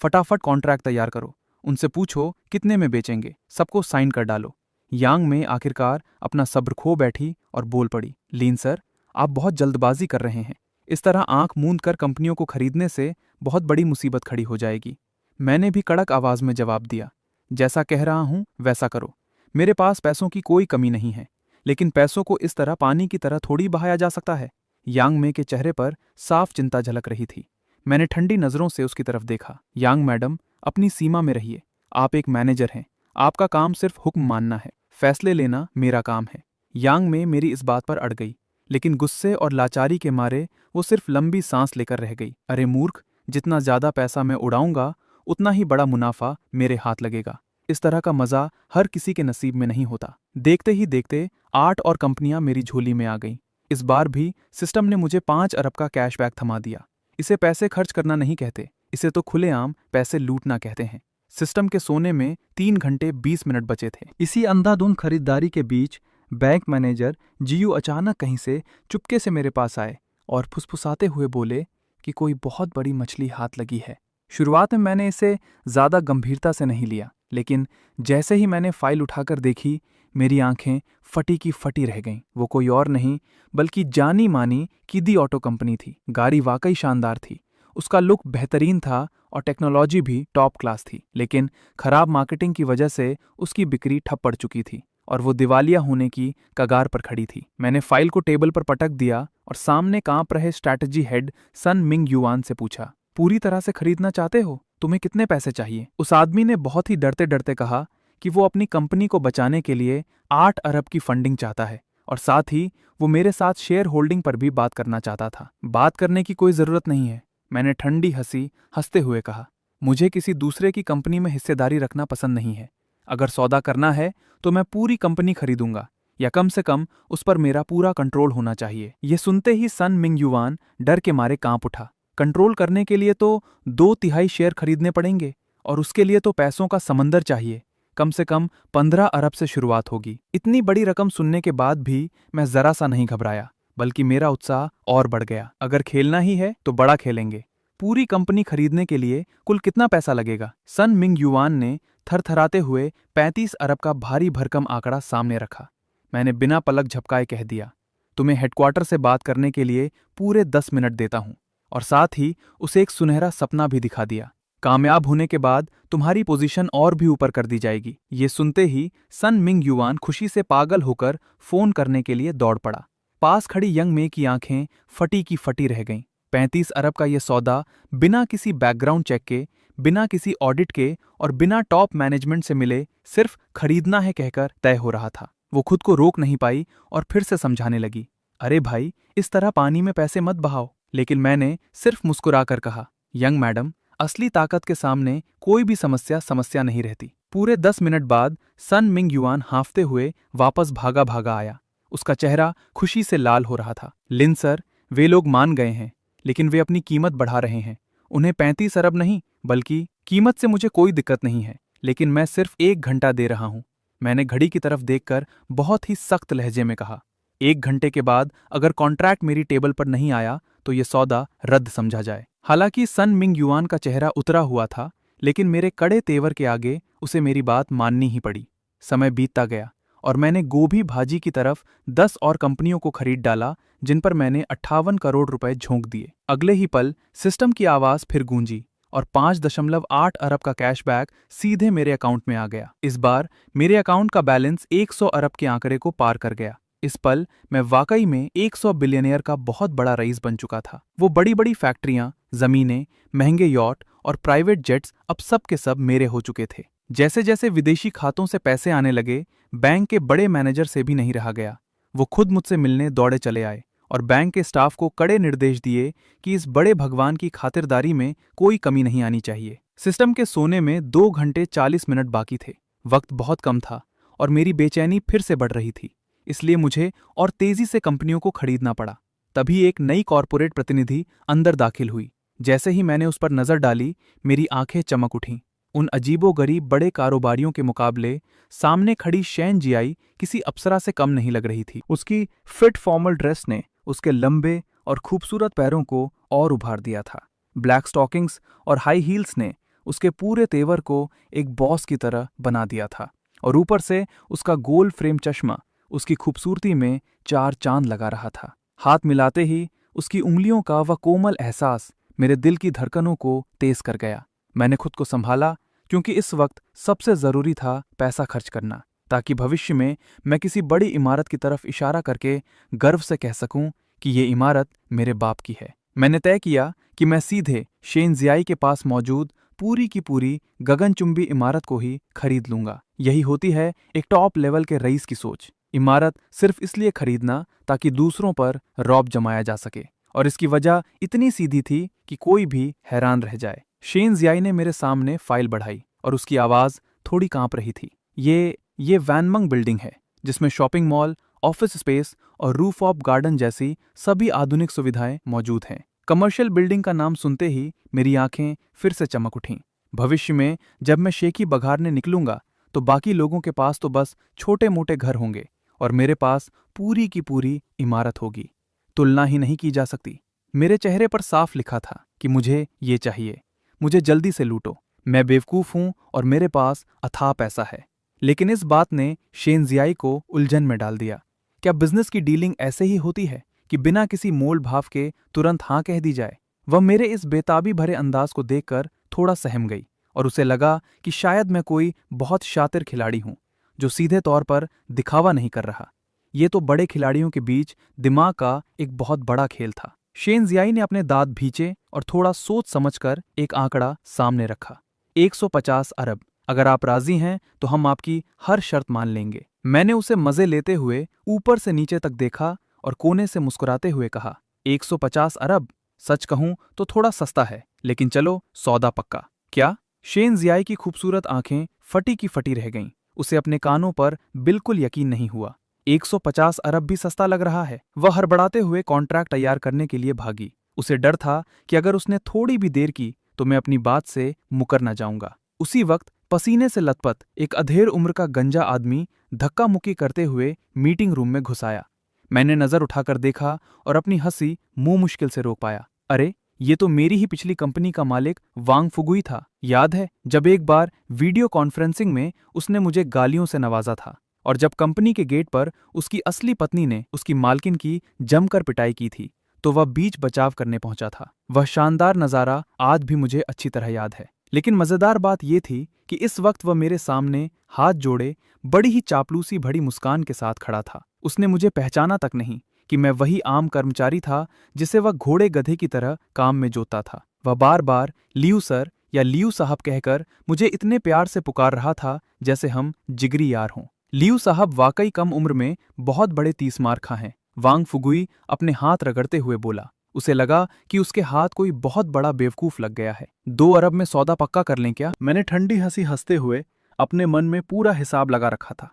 फटाफट कॉन्ट्रैक्ट तैयार करो, उनसे पूछो कितने में बेचेंगे, सबको साइन कर डालो। यांग में आखिरकार अपना सब्र खो बैठी और बोल पड़ी, लीन सर, आप बहुत जल्दबाजी कर रहे हैं। इस तरह आंख मूंद कर कंपनियों को खरीदने से बहुत बड़ी मुसीबत खड़ी हो जाएगी। मैंने भी कड़क आवाज में जवाब दिया, जैसा कह रहा हूं वैसा करो। मेरे पास पैसों की कोई कमी नहीं है, लेकिन पैसों को इस तरह पानी की तरह थोड़ी बहाया जा सकता है। यांग में के चेहरे पर साफ चिंता झलक रही थी। मैंने ठंडी नजरों से उसकी तरफ देखा। यांग मैडम, अपनी सीमा में रहिए। आप एक मैनेजर हैं, आपका काम सिर्फ हुक्म मानना है, फैसले लेना मेरा काम है। यांग में मेरी इस बात पर अड़ गई, लेकिन गुस्से और लाचारी के मारे वो सिर्फ लंबी सांस लेकर रह गई। अरे मूर्ख, जितना ज्यादा पैसा मैं उड़ाऊंगा उतना ही बड़ा मुनाफा मेरे हाथ लगेगा। इस तरह का मजा हर किसी के नसीब में नहीं होता। देखते ही देखते 8 और कंपनियां मेरी झोली में आ गईं। इस बार भी सिस्टम ने मुझे 5 अरब का कैशबैक थमा दिया। इसे पैसे खर्च करना नहीं कहते, इसे तो खुलेआम पैसे लूटना कहते हैं। सिस्टम के सोने में 3 घंटे 20 मिनट बचे थे। इसी अंधाधुंध खरीदारी के बीच बैंक मैनेजर जीयू अचानक कहीं से चुपके से मेरे पास आए और फुसफुसाते हुए बोले कि कोई बहुत बड़ी मछली हाथ लगी है। शुरुआत में मैंने इसे ज़्यादा गंभीरता से नहीं लिया, लेकिन जैसे ही मैंने फाइल उठाकर देखी, मेरी आंखें फटी की फटी रह गईं। वो कोई और नहीं बल्कि जानी मानी किदी ऑटो कंपनी थी। गाड़ी वाकई शानदार थी, उसका लुक बेहतरीन था और टेक्नोलॉजी भी टॉप क्लास थी, लेकिन खराब मार्केटिंग की वजह से उसकी बिक्री ठप पड़ चुकी थी और वो दिवालिया होने की कगार पर खड़ी थी। मैंने फाइल को टेबल पर पटक दिया और सामने कांप रहे स्ट्रैटेजी हेड सन मिंग युआन से पूछा, पूरी तरह से खरीदना चाहते हो? तुम्हें कितने पैसे चाहिए? उस आदमी ने बहुत ही डरते डरते कहा कि वो अपनी कंपनी को बचाने के लिए 8 अरब की फंडिंग चाहता है और साथ ही वो मेरे साथ शेयर होल्डिंग पर भी बात करना चाहता था। बात करने की कोई जरूरत नहीं है, मैंने ठंडी हंसी हंसते हुए कहा। मुझे किसी दूसरे की कंपनी में हिस्सेदारी रखना पसंद नहीं है। अगर सौदा करना है तो मैं पूरी कंपनी खरीदूंगा, या कम से कम उस पर मेरा पूरा कंट्रोल होना चाहिए। ये सुनते ही सन मिंग युआन डर के मारे कांप उठा। कंट्रोल करने के लिए तो 2/3 शेयर खरीदने पड़ेंगे और उसके लिए तो पैसों का समंदर चाहिए। कम से कम 15 अरब से शुरुआत होगी। इतनी बड़ी रकम सुनने के बाद भी मैं जरा सा नहीं घबराया, बल्कि मेरा उत्साह और बढ़ गया। अगर खेलना ही है तो बड़ा खेलेंगे। पूरी कंपनी खरीदने के लिए कुल कितना पैसा लगेगा? सन मिंग युआन ने थरथराते हुए 35 अरब का भारी भरकम आंकड़ा सामने रखा। मैंने बिना पलक झपकाए कह दिया, तुम्हें हेडक्वार्टर से बात करने के लिए पूरे 10 मिनट देता हूं, और साथ ही उसे एक सुनहरा सपना भी दिखा दिया। कामयाब होने के बाद तुम्हारी पोजीशन और भी ऊपर कर दी जाएगी। ये सुनते ही सन मिंग युआन खुशी से पागल होकर फोन करने के लिए दौड़ पड़ा। पास खड़ी यंग मे की आंखें फटी की फटी रह गईं। 35 अरब का यह सौदा बिना किसी बैकग्राउंड चेक के, बिना किसी ऑडिट के और बिना टॉप मैनेजमेंट से मिले सिर्फ खरीदना है कहकर तय हो रहा था। वो खुद को रोक नहीं पाई और फिर से समझाने लगी, अरे भाई, इस तरह पानी में पैसे मत बहाओ। लेकिन मैंने सिर्फ मुस्कुराकर कहा, यंग मैडम, असली ताकत के सामने कोई भी समस्या समस्या नहीं रहती। पूरे 10 मिनट बाद सन मिंग युआन हांफते हुए वापस भागा भागा आया। उसका चेहरा खुशी से लाल हो रहा था। लिन सर, वे लोग मान गए हैं, लेकिन वे अपनी कीमत बढ़ा रहे हैं। उन्हें 35 अरब नहीं, बल्कि कीमत से मुझे कोई दिक्कत नहीं है, लेकिन मैं सिर्फ 1 घंटा दे रहा हूं। मैंने घड़ी की तरफ देखकर बहुत ही सख्त लहजे में कहा, 1 घंटे के बाद अगर कॉन्ट्रैक्ट मेरी टेबल पर नहीं आया तो ये सौदा रद्द समझा जाए। हालांकि सन मिंग युआन का चेहरा उतरा हुआ था, लेकिन मेरे कड़े तेवर के आगे उसे मेरी बात माननी ही पड़ी। समय बीतता गया और मैंने गोभी भाजी की तरफ 10 और कंपनियों को खरीद डाला, जिन पर मैंने 58 करोड़ रुपए झोंक दिए। अगले ही पल सिस्टम की आवाज फिर गूंजी और 5.8 अरब का कैशबैक सीधे मेरे अकाउंट में आ गया। इस बार मेरे अकाउंट का बैलेंस 100 अरब के आंकड़े को पार कर गया। इस पल मैं वाकई में 100 बिलियनियर का बहुत बड़ा रईस बन चुका था। वो बड़ी बड़ी फैक्ट्रियां, जमीनें, महंगे यॉट और प्राइवेट जेट्स अब सब के सब मेरे हो चुके थे। जैसे जैसे विदेशी खातों से पैसे आने लगे, बैंक के बड़े मैनेजर से भी नहीं रहा गया। वो खुद मुझसे मिलने दौड़े चले आए और बैंक के स्टाफ को कड़े निर्देश दिए कि इस बड़े भगवान की खातिरदारी में कोई कमी नहीं आनी चाहिए। सिस्टम के सोने में 2 घंटे 40 मिनट बाकी थे। वक्त बहुत कम था और मेरी बेचैनी फिर से बढ़ रही थी, इसलिए मुझे और तेजी से कंपनियों को खरीदना पड़ा। तभी एक नई कॉरपोरेट प्रतिनिधि अंदर दाखिल हुई। जैसे ही मैंने उस पर नजर डाली, मेरी आंखें चमक उठीं। उन अजीबोगरीब बड़े कारोबारियों के मुकाबले सामने खड़ी शैन जियाई किसी अप्सरा से कम नहीं लग रही थी। उसकी फिट फॉर्मल ड्रेस ने उसके लंबे और खूबसूरत पैरों को और उभार दिया था। ब्लैक स्टॉकिंग्स और हाई हील्स ने उसके पूरे तेवर को एक बॉस की तरह बना दिया था, और ऊपर से उसका गोल फ्रेम चश्मा उसकी खूबसूरती में चार चांद लगा रहा था। हाथ मिलाते ही उसकी उंगलियों का वह कोमल एहसास मेरे दिल की धड़कनों को तेज कर गया। मैंने खुद को संभाला, क्योंकि इस वक्त सबसे जरूरी था पैसा खर्च करना, ताकि भविष्य में मैं किसी बड़ी इमारत की तरफ इशारा करके गर्व से कह सकूं कि ये इमारत मेरे बाप की है। मैंने तय किया कि मैं सीधे शेन जियाई के पास मौजूद पूरी की पूरी गगनचुंबी इमारत को ही खरीद लूंगा। यही होती है एक टॉप लेवल के रईस की सोच। इमारत सिर्फ इसलिए खरीदना ताकि दूसरों पर रौब जमाया जा सके, और इसकी वजह इतनी सीधी थी कि कोई भी हैरान रह जाए। शेन जियाई ने मेरे सामने फाइल बढ़ाई और उसकी आवाज थोड़ी कांप रही थी। ये वैनमंग बिल्डिंग है, जिसमें शॉपिंग मॉल, ऑफिस स्पेस और रूफ ऑफ गार्डन जैसी सभी आधुनिक सुविधाएं मौजूद हैं। कमर्शियल बिल्डिंग का नाम सुनते ही मेरी आंखें फिर से चमक उठीं। भविष्य में जब मैं शेखी बघारने निकलूंगा तो बाकी लोगों के पास तो बस छोटे मोटे घर होंगे, और मेरे पास पूरी की पूरी इमारत होगी। तुलना ही नहीं की जा सकती। मेरे चेहरे पर साफ लिखा था कि मुझे ये चाहिए, मुझे जल्दी से लूटो। मैं बेवकूफ हूं और मेरे पास अथाह पैसा है। लेकिन इस बात ने शेन जियाई को उलझन में डाल दिया। क्या बिजनेस की डीलिंग ऐसे ही होती है कि बिना किसी मोल भाव के तुरंत हाँ कह दी जाए? वह मेरे इस बेताबी भरे अंदाज को देखकर थोड़ा सहम गई, और उसे लगा कि शायद मैं कोई बहुत शातिर खिलाड़ी हूं जो सीधे तौर पर दिखावा नहीं कर रहा। ये तो बड़े खिलाड़ियों के बीच दिमाग का एक बहुत बड़ा खेल था। शेन जियाई ने अपने दांत भींचे और थोड़ा सोच समझकर एक आंकड़ा सामने रखा। 150 अरब। अगर आप राजी हैं तो हम आपकी हर शर्त मान लेंगे। मैंने उसे मजे लेते हुए ऊपर से नीचे तक देखा और कोने से मुस्कुराते हुए कहा, 150 अरब? सच कहूं तो थोड़ा सस्ता है, लेकिन चलो सौदा पक्का। क्या? शेन जियाई की खूबसूरत आंखें फटी की फटी रह गईं। उसे अपने कानों पर बिल्कुल यकीन नहीं हुआ। 150 अरब भी सस्ता लग रहा है? वह हड़बड़ाते हुए कॉन्ट्रैक्ट तैयार करने के लिए भागी। उसे डर था कि अगर उसने थोड़ी भी देर की तो मैं अपनी बात से मुकर न जाऊंगा। उसी वक्त पसीने से लथपथ एक अधेड़ उम्र का गंजा आदमी धक्का मुक्की करते हुए मीटिंग रूम में घुस आया। मैंने नजर उठाकर देखा और अपनी हंसी मुंह मुश्किल से रोक पाया। अरे, ये तो मेरी ही पिछली कंपनी का मालिक वांग फुगुई था। याद है जब एक बार वीडियो कॉन्फ्रेंसिंग में उसने मुझे गालियों से नवाजा था, और जब कंपनी के गेट पर उसकी असली पत्नी ने उसकी मालकिन की जमकर पिटाई की थी तो वह बीच बचाव करने पहुंचा था। वह शानदार नजारा आज भी मुझे अच्छी तरह याद है। लेकिन मजेदार बात यह थी कि इस वक्त वह मेरे सामने हाथ जोड़े बड़ी ही चापलूसी भरी मुस्कान के साथ खड़ा था। उसने मुझे पहचाना तक नहीं कि मैं वही आम कर्मचारी था जिसे वह घोड़े गधे की तरह काम में जोता था। वह बार बार लियू सर या लियू साहब कहकर मुझे इतने प्यार से पुकार रहा था जैसे हम जिगरी यार हों। लियू साहब वाकई कम उम्र में बहुत बड़े तीसमार खा हैं। वांग फुगुई अपने हाथ रगड़ते हुए बोला। उसे लगा कि उसके हाथ कोई बहुत बड़ा बेवकूफ लग गया है। 2 अरब में सौदा पक्का कर लें क्या? मैंने ठंडी हंसी हंसते हुए अपने मन में पूरा हिसाब लगा रखा था।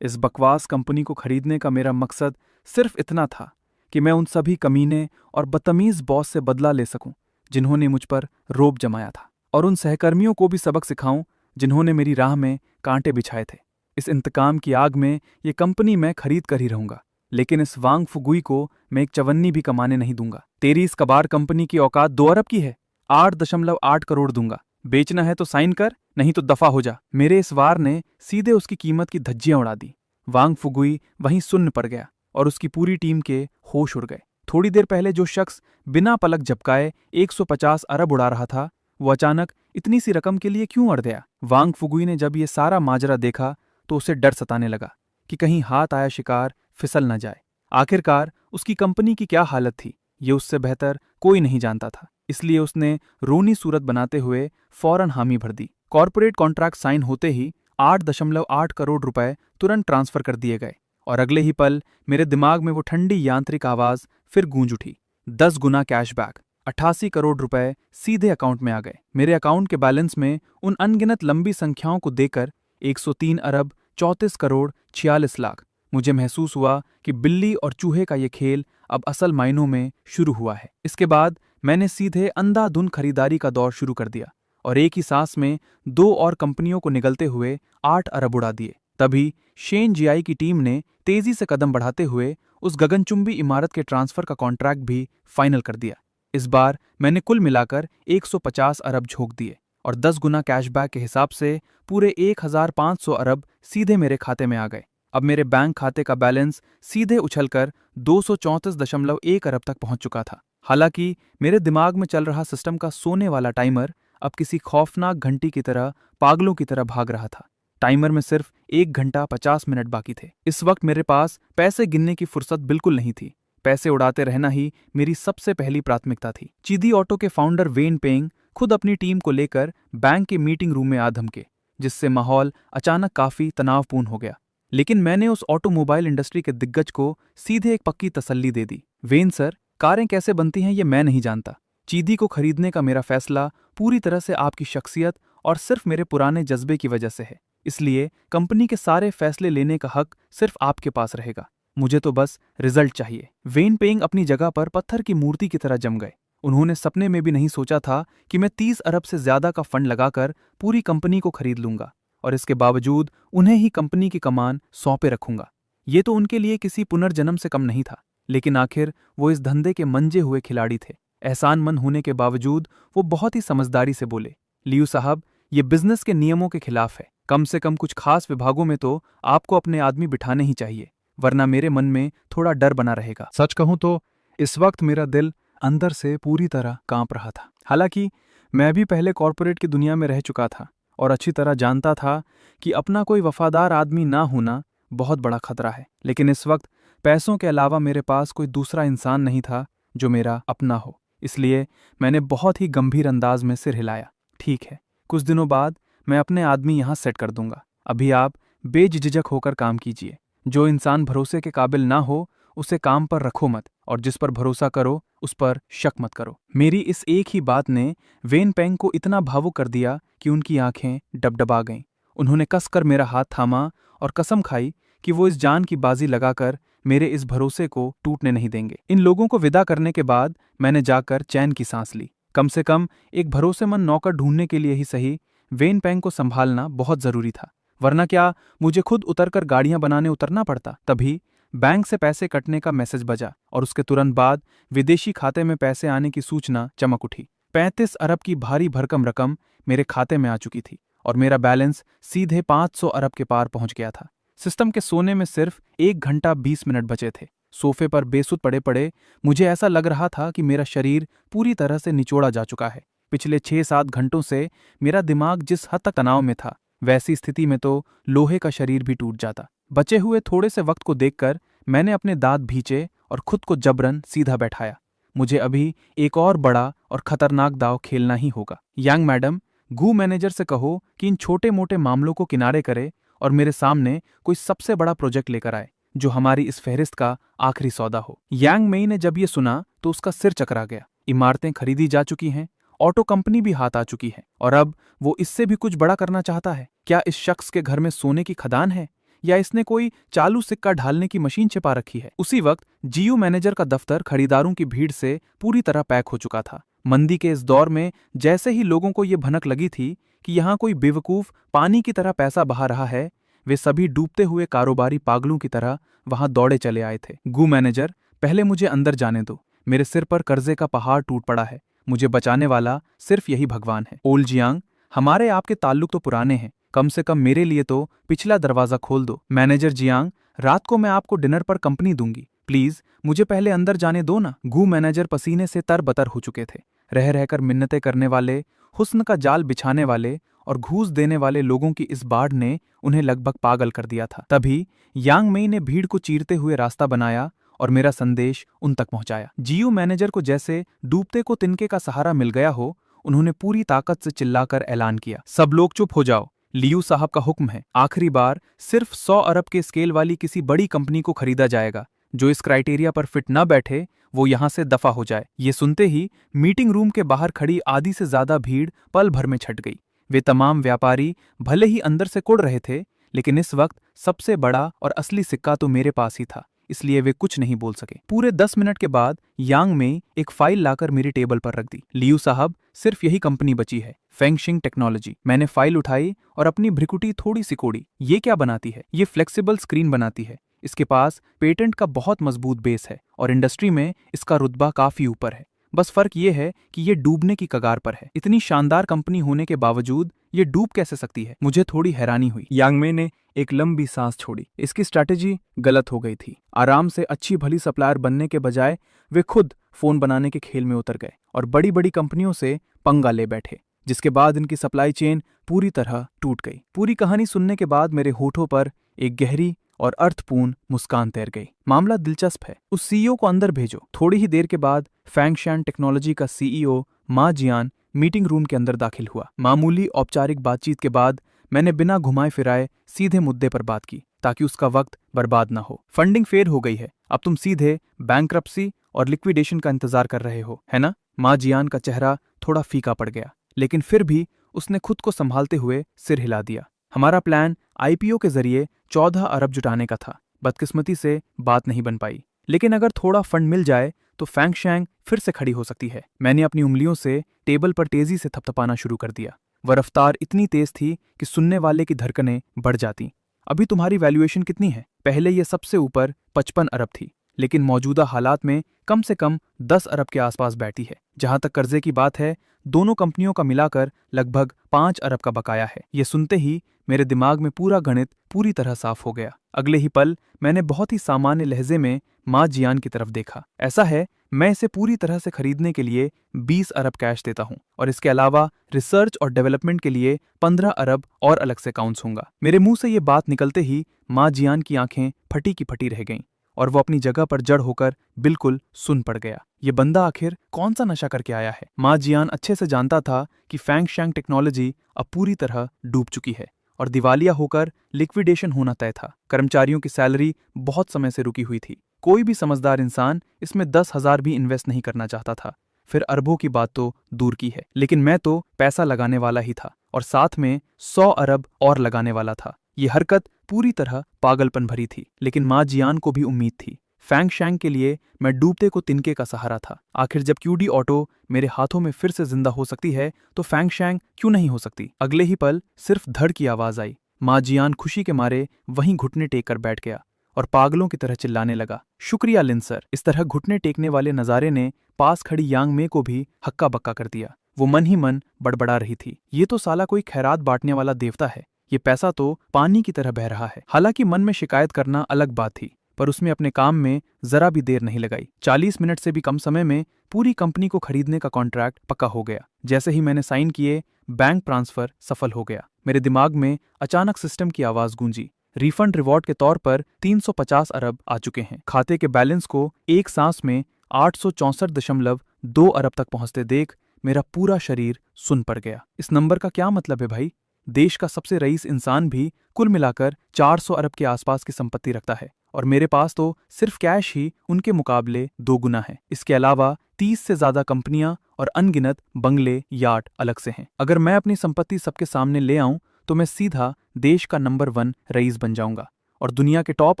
इस बकवास कंपनी को खरीदने का मेरा मकसद सिर्फ इतना था कि मैं उन सभी कमीने और बदतमीज बॉस से बदला ले सकूं जिन्होंने मुझ पर रोब जमाया था, और उन सहकर्मियों को भी सबक सिखाऊं जिन्होंने मेरी राह में कांटे बिछाए थे। इस इंतकाम की आग में ये कंपनी मैं खरीद कर ही रहूंगा, लेकिन इस वांग फुगुई को मैं एक चवन्नी भी कमाने नहीं दूंगा। तेरी इस कबाड़ कंपनी की औकात 2 अरब की है। 8.8 करोड़ दूंगा। बेचना है तो साइन कर, नहीं तो दफा हो जा। मेरे इस वार ने सीधे उसकी कीमत की धज्जियां उड़ा दी। वांग फुगुई वहीं सुन्न पड़ गया और उसकी पूरी टीम के होश उड़ गए। थोड़ी देर पहले जो शख्स बिना पलक झपकाए 150 अरब उड़ा रहा था, वो अचानक इतनी सी रकम के लिए क्यों अड़ गया? वांग फुगुई ने जब ये सारा माजरा देखा तो उसे डर सताने लगा कि कहीं हाथ आया शिकार फिसल न जाए। आखिरकार उसकी कंपनी की क्या हालत थी ये उससे बेहतर कोई नहीं जानता था। इसलिए उसने रोनी सूरत बनाते हुए फौरन हामी भर दी। कॉर्पोरेट कॉन्ट्रैक्ट साइन होते ही 8.8 करोड़ रुपए तुरंत ट्रांसफर कर दिए गए, और अगले ही पल मेरे दिमाग में वो ठंडी यांत्रिक आवाज फिर गूंज उठी। 10 गुना कैशबैक, 88 करोड़ रुपए सीधे अकाउंट में आ गए। मेरे अकाउंट के बैलेंस में उन अनगिनत लंबी संख्याओं को देकर 103 अरब 34 करोड़ 46 लाख। मुझे महसूस हुआ कि बिल्ली और चूहे का ये खेल अब असल मायनों में शुरू हुआ है। इसके बाद मैंने सीधे अंधाधुंध खरीदारी का दौर शुरू कर दिया और एक ही सांस में 2 और कंपनियों को निगलते हुए 8 अरब उड़ा दिए। तभी शेन जियाई की टीम ने तेजी से कदम बढ़ाते हुए उस गगनचुंबी इमारत के ट्रांसफर का कॉन्ट्रैक्ट भी फाइनल कर दिया। इस बार मैंने कुल मिलाकर 150 अरब झोंक दिए और 10 गुना कैशबैक के हिसाब से पूरे 1500 अरब सीधे मेरे खाते में आ गए। अब मेरे बैंक खाते का बैलेंस सीधे उछलकर 234.1 अरब तक पहुंच चुका था। हालांकि मेरे दिमाग में चल रहा सिस्टम का सोने वाला टाइमर अब किसी खौफनाक घंटी की तरह पागलों की तरह भाग रहा था। टाइमर में सिर्फ 1 घंटा 50 मिनट बाकी थे। इस वक्त मेरे पास पैसे गिनने की फुर्सत बिल्कुल नहीं थी। पैसे उड़ाते रहना ही मेरी सबसे पहली प्राथमिकता थी। चीदी ऑटो के फाउंडर वेन पेंग खुद अपनी टीम को लेकर बैंक के मीटिंग रूम में आ धमके, जिससे माहौल अचानक काफी तनावपूर्ण हो गया। लेकिन मैंने उस ऑटोमोबाइल इंडस्ट्री के दिग्गज को सीधे एक पक्की तसल्ली दे दी। वेन सर, कारें कैसे बनती हैं ये मैं नहीं जानता। चीदी को खरीदने का मेरा फैसला पूरी तरह से आपकी शख्सियत और सिर्फ मेरे पुराने जज्बे की वजह से है। इसलिए कंपनी के सारे फैसले लेने का हक सिर्फ आपके पास रहेगा। मुझे तो बस रिजल्ट चाहिए। वेन पेंग अपनी जगह पर पत्थर की मूर्ति की तरह जम गए। उन्होंने सपने में भी नहीं सोचा था कि मैं 30 अरब से ज्यादा का फंड लगाकर पूरी कंपनी को खरीद लूंगा और इसके बावजूद उन्हें ही कंपनी की कमान सौंपे रखूंगा। ये तो उनके लिए किसी पुनर्जन्म से कम नहीं था। लेकिन आखिर वो इस धंधे के मंजे हुए खिलाड़ी थे। एहसानमंद होने के बावजूद वो बहुत ही समझदारी से बोले, लियू साहब, ये बिजनेस के नियमों के खिलाफ है। कम से कम कुछ खास विभागों में तो आपको अपने आदमी बिठाने ही चाहिए, वरना मेरे मन में थोड़ा डर बना रहेगा। सच कहूं तो इस वक्त मेरा दिल अंदर से पूरी तरह कांप रहा था। हालांकि मैं भी पहले कॉरपोरेट की दुनिया में रह चुका था और अच्छी तरह जानता था कि अपना कोई वफादार आदमी ना होना बहुत बड़ा खतरा है। लेकिन इस वक्त पैसों के अलावा मेरे पास कोई दूसरा इंसान नहीं था जो मेरा अपना हो। इसलिए मैंने बहुत ही गंभीर अंदाज में सिर हिलाया। ठीक है, कुछ दिनों बाद मैं अपने आदमी यहाँ सेट कर दूंगा। अभी आप बेझिझक होकर काम कीजिए। जो इंसान भरोसे के काबिल ना हो उसे काम पर रखो मत, और जिस पर भरोसा करो उस पर शक मत करो। मेरी इस एक ही बात ने वेन पेंग को इतना भावुक कर दिया कि उनकी आंखें डबडबा गईं। उन्होंने कसकर मेरा हाथ थामा और कसम खाई कि वो इस जान की बाजी लगाकर मेरे इस भरोसे को टूटने नहीं देंगे। इन लोगों को विदा करने के बाद मैंने जाकर चैन की सांस ली। कम से कम एक भरोसेमंद नौकर ढूंढने के लिए ही सही वेन पेंग को संभालना बहुत जरूरी था, वरना क्या मुझे खुद उतरकर गाड़ियां बनाने उतरना पड़ता। तभी बैंक से पैसे कटने का मैसेज बजा और उसके तुरंत बाद विदेशी खाते में पैसे आने की सूचना चमक उठी। 35 अरब की भारी भरकम रकम मेरे खाते में आ चुकी थी और मेरा बैलेंस सीधे 500 अरब के पार पहुंच गया था। सिस्टम के सोने में सिर्फ 1 घंटा 20 मिनट बचे थे। सोफे पर बेसुध पड़े पड़े मुझे ऐसा लग रहा था कि मेरा शरीर पूरी तरह से निचोड़ा जा चुका है। पिछले 6-7 घंटों से मेरा दिमाग जिस हद तक तनाव में था, वैसी स्थिति में तो लोहे का शरीर भी टूट जाता। बचे हुए थोड़े से वक्त को देखकर मैंने अपने दांत भींचे और खुद को जबरन सीधा बैठाया। मुझे अभी एक और बड़ा और खतरनाक दांव खेलना ही होगा। यांग मैडम, गू मैनेजर से कहो कि इन छोटे मोटे मामलों को किनारे करे और मेरे सामने कोई सबसे बड़ा प्रोजेक्ट लेकर आए जो हमारी इस फहरिस्त का आखिरी सौदा हो। यांग मेई ने जब ये सुना तो उसका सिर चकरा गया। इमारतें खरीदी जा चुकी हैं, ऑटो कंपनी भी हाथ आ चुकी है और अब वो इससे भी कुछ बड़ा करना चाहता है। क्या इस शख्स के घर में सोने की खदान है या इसने कोई चालू सिक्का ढालने की मशीन छिपा रखी है? उसी वक्त जीयू मैनेजर का दफ्तर खरीदारों की भीड़ से पूरी तरह पैक हो चुका था। मंदी के इस दौर में जैसे ही लोगों को ये भनक लगी थी कि यहाँ कोई बेवकूफ पानी की तरह पैसा बहा रहा है, वे सभी डूबते हुए कारोबारी पागलों की तरह वहां दौड़े चले आए थे। गू मैनेजर, पहले मुझे अंदर जाने दो। मेरे सिर पर कर्जे का पहाड़ टूट पड़ा है। मुझे बचाने वाला सिर्फ यही भगवान है। ओल्ड जियांग, हमारे आपके ताल्लुक तो पुराने हैं, कम से कम मेरे लिए तो पिछला दरवाजा खोल दो। मैनेजर जियांग, रात को मैं आपको डिनर पर कंपनी दूंगी, प्लीज मुझे पहले अंदर जाने दो ना। गू मैनेजर पसीने से तरबतर हो चुके थे। रह रहकर मिन्नतें करने वाले, हुस्न का जाल बिछाने वाले और घूस देने वाले लोगों की इस बाढ़ ने उन्हें लगभग पागल कर दिया था। तभी यांग मेई ने भीड़ को चीरते हुए रास्ता बनाया और मेरा संदेश उन तक पहुंचाया। जीयू मैनेजर को जैसे डूबते को तिनके का सहारा मिल गया हो, उन्होंने पूरी ताकत से चिल्लाकर ऐलान किया, सब लोग चुप हो जाओ, लियू साहब का हुक्म है। आखिरी बार सिर्फ 100 अरब के स्केल वाली किसी बड़ी कंपनी को खरीदा जाएगा। जो इस क्राइटेरिया पर फिट न बैठे वो यहां से दफा हो जाए। ये सुनते ही मीटिंग रूम के बाहर खड़ी आधी से ज्यादा भीड़ पल भर में छट गई। वे तमाम व्यापारी भले ही अंदर से कुड़ रहे थे, लेकिन इस वक्त सबसे बड़ा और असली सिक्का तो मेरे पास ही था। इसलिए वे कुछ नहीं बोल सके। पूरे 10 मिनट के बाद यांग में एक फाइल लाकर मेरी टेबल पर रख दी। लियू साहब, सिर्फ यही कंपनी बची है, फेंगशिंग टेक्नोलॉजी। मैंने फाइल उठाई और अपनी भ्रिकुटी थोड़ी सिकोड़ी। ये क्या बनाती है? ये फ्लेक्सिबल स्क्रीन बनाती है। इसके पास पेटेंट का बहुत मजबूत बेस है और इंडस्ट्री में इसका रुतबा काफी ऊपर है। बस फर्क ये है कि ये डूबने की कगार पर है। इतनी शानदार कंपनी होने के बावजूद ये डूब कैसे सकती है? मुझे थोड़ी हैरानी हुई। यांग में ने एक लंबी सांस छोड़ी। इसकी स्ट्रैटेजी गलत हो गई थी। आराम से अच्छी भली सप्लायर बनने के बजाय वे खुद फोन बनाने के खेल में उतर गए और बड़ी बड़ी कंपनियों से पंगा ले बैठे, जिसके बाद इनकी सप्लाई चेन पूरी तरह टूट गई। पूरी कहानी सुनने के बाद मेरे होठों पर एक गहरी और अर्थपूर्ण मुस्कान तैर गई। मामला दिलचस्प है। उस सीईओ को अंदर भेजो। थोड़ी ही देर के बाद फैंगशान टेक्नोलॉजी का सीईओ मा जियान मीटिंग रूम के अंदर दाखिल हुआ। मामूली औपचारिक बातचीत के बाद मैंने बिना घुमाए फिराए सीधे मुद्दे पर बात की, ताकि उसका वक्त बर्बाद ना हो। फंडिंग फेल हो गई है। अब तुम सीधे बैंकरप्सी और लिक्विडेशन का इंतजार कर रहे हो, है ना? मा जियान का चेहरा थोड़ा फीका पड़ गया, लेकिन फिर भी उसने खुद को संभालते हुए सिर हिला दिया। हमारा प्लान आईपीओ के जरिए 14 अरब जुटाने का था। बदकिस्मती से बात नहीं बन पाई, लेकिन अगर थोड़ा फंड मिल जाए तो फैंगशैंग फिर से खड़ी हो सकती है। मैंने अपनी उंगलियों से टेबल पर तेजी से थपथपाना शुरू कर दिया। वह रफ्तार इतनी तेज थी कि सुनने वाले की धड़कनें बढ़ जाती। अभी तुम्हारी वैल्यूएशन कितनी है? पहले यह सबसे ऊपर 55 अरब थी, लेकिन मौजूदा हालात में कम से कम 10 अरब के आसपास बैठी है। जहां तक कर्जे की बात है, दोनों कंपनियों का मिलाकर लगभग 5 अरब का बकाया है। ये सुनते ही मेरे दिमाग में पूरा गणित पूरी तरह साफ हो गया। अगले ही पल मैंने बहुत ही सामान्य लहजे में मा जियान की तरफ देखा। ऐसा है, मैं इसे पूरी तरह से खरीदने के लिए 20 अरब कैश देता हूँ और इसके अलावा रिसर्च और डेवलपमेंट के लिए 15 अरब और अलग से काउंट्स होंगे। मेरे मुंह से ये बात निकलते ही मा जियान की आंखें फटी की फटी रह गईं और वो अपनी जगह पर जड़ होकर बिल्कुल सुन पड़ गया। ये बंदा आखिर कौन सा नशा करके आया है? मा जियान अच्छे से जानता था कि फैंगशैंग टेक्नोलॉजी अब पूरी तरह डूब चुकी है और दिवालिया होकर लिक्विडेशन होना तय था। कर्मचारियों की सैलरी बहुत समय से रुकी हुई थी। कोई भी समझदार इंसान इसमें 10,000 भी इन्वेस्ट नहीं करना चाहता था, फिर अरबों की बात तो दूर की है। लेकिन मैं तो पैसा लगाने वाला ही था और साथ में 100 अरब और लगाने वाला था। ये हरकत पूरी तरह पागलपन भरी थी, लेकिन मा जियान को भी उम्मीद थी। फैंगशैंग के लिए मैं डूबते को तिनके का सहारा था। आखिर जब क्यूडी ऑटो मेरे हाथों में फिर से जिंदा हो सकती है तो फैंगशैंग क्यों नहीं हो सकती? अगले ही पल सिर्फ धड़ की आवाज आई। मा जियान खुशी के मारे वहीं घुटने टेक कर बैठ गया और पागलों की तरह चिल्लाने लगा, शुक्रिया लिन सर। इस तरह घुटने टेकने वाले नजारे ने पास खड़ी यांग में को भी हक्का बक्का कर दिया। वो मन ही मन बड़बड़ा रही थी, ये तो साला कोई खैरात बांटने वाला देवता है। ये पैसा तो पानी की तरह बह रहा है। हालांकि मन में शिकायत करना अलग बात थी, पर उसमें अपने काम में जरा भी देर नहीं लगाई। 40 मिनट से भी कम समय में पूरी कंपनी को खरीदने का कॉन्ट्रैक्ट पक्का हो गया। जैसे ही मैंने साइन किए, बैंक ट्रांसफर सफल हो गया। मेरे दिमाग में अचानक सिस्टम की आवाज गूंजी, रिफंड रिवॉर्ड के तौर पर 350 अरब आ चुके हैं। खाते के बैलेंस को एक सांस में 864.2 अरब तक पहुंचते देख मेरा पूरा शरीर सुन पड़ गया। इस नंबर का क्या मतलब है भाई? देश का सबसे रईस इंसान भी कुल मिलाकर 400 अरब के आसपास की संपत्ति रखता है और मेरे पास तो सिर्फ कैश ही उनके मुकाबले 2 गुना है। इसके अलावा 30 से ज्यादा कंपनियां और अनगिनत बंगले, यार्ड अलग से हैं। अगर मैं अपनी संपत्ति सबके सामने ले आऊं तो मैं सीधा देश का नंबर 1 रईस बन जाऊंगा और दुनिया के टॉप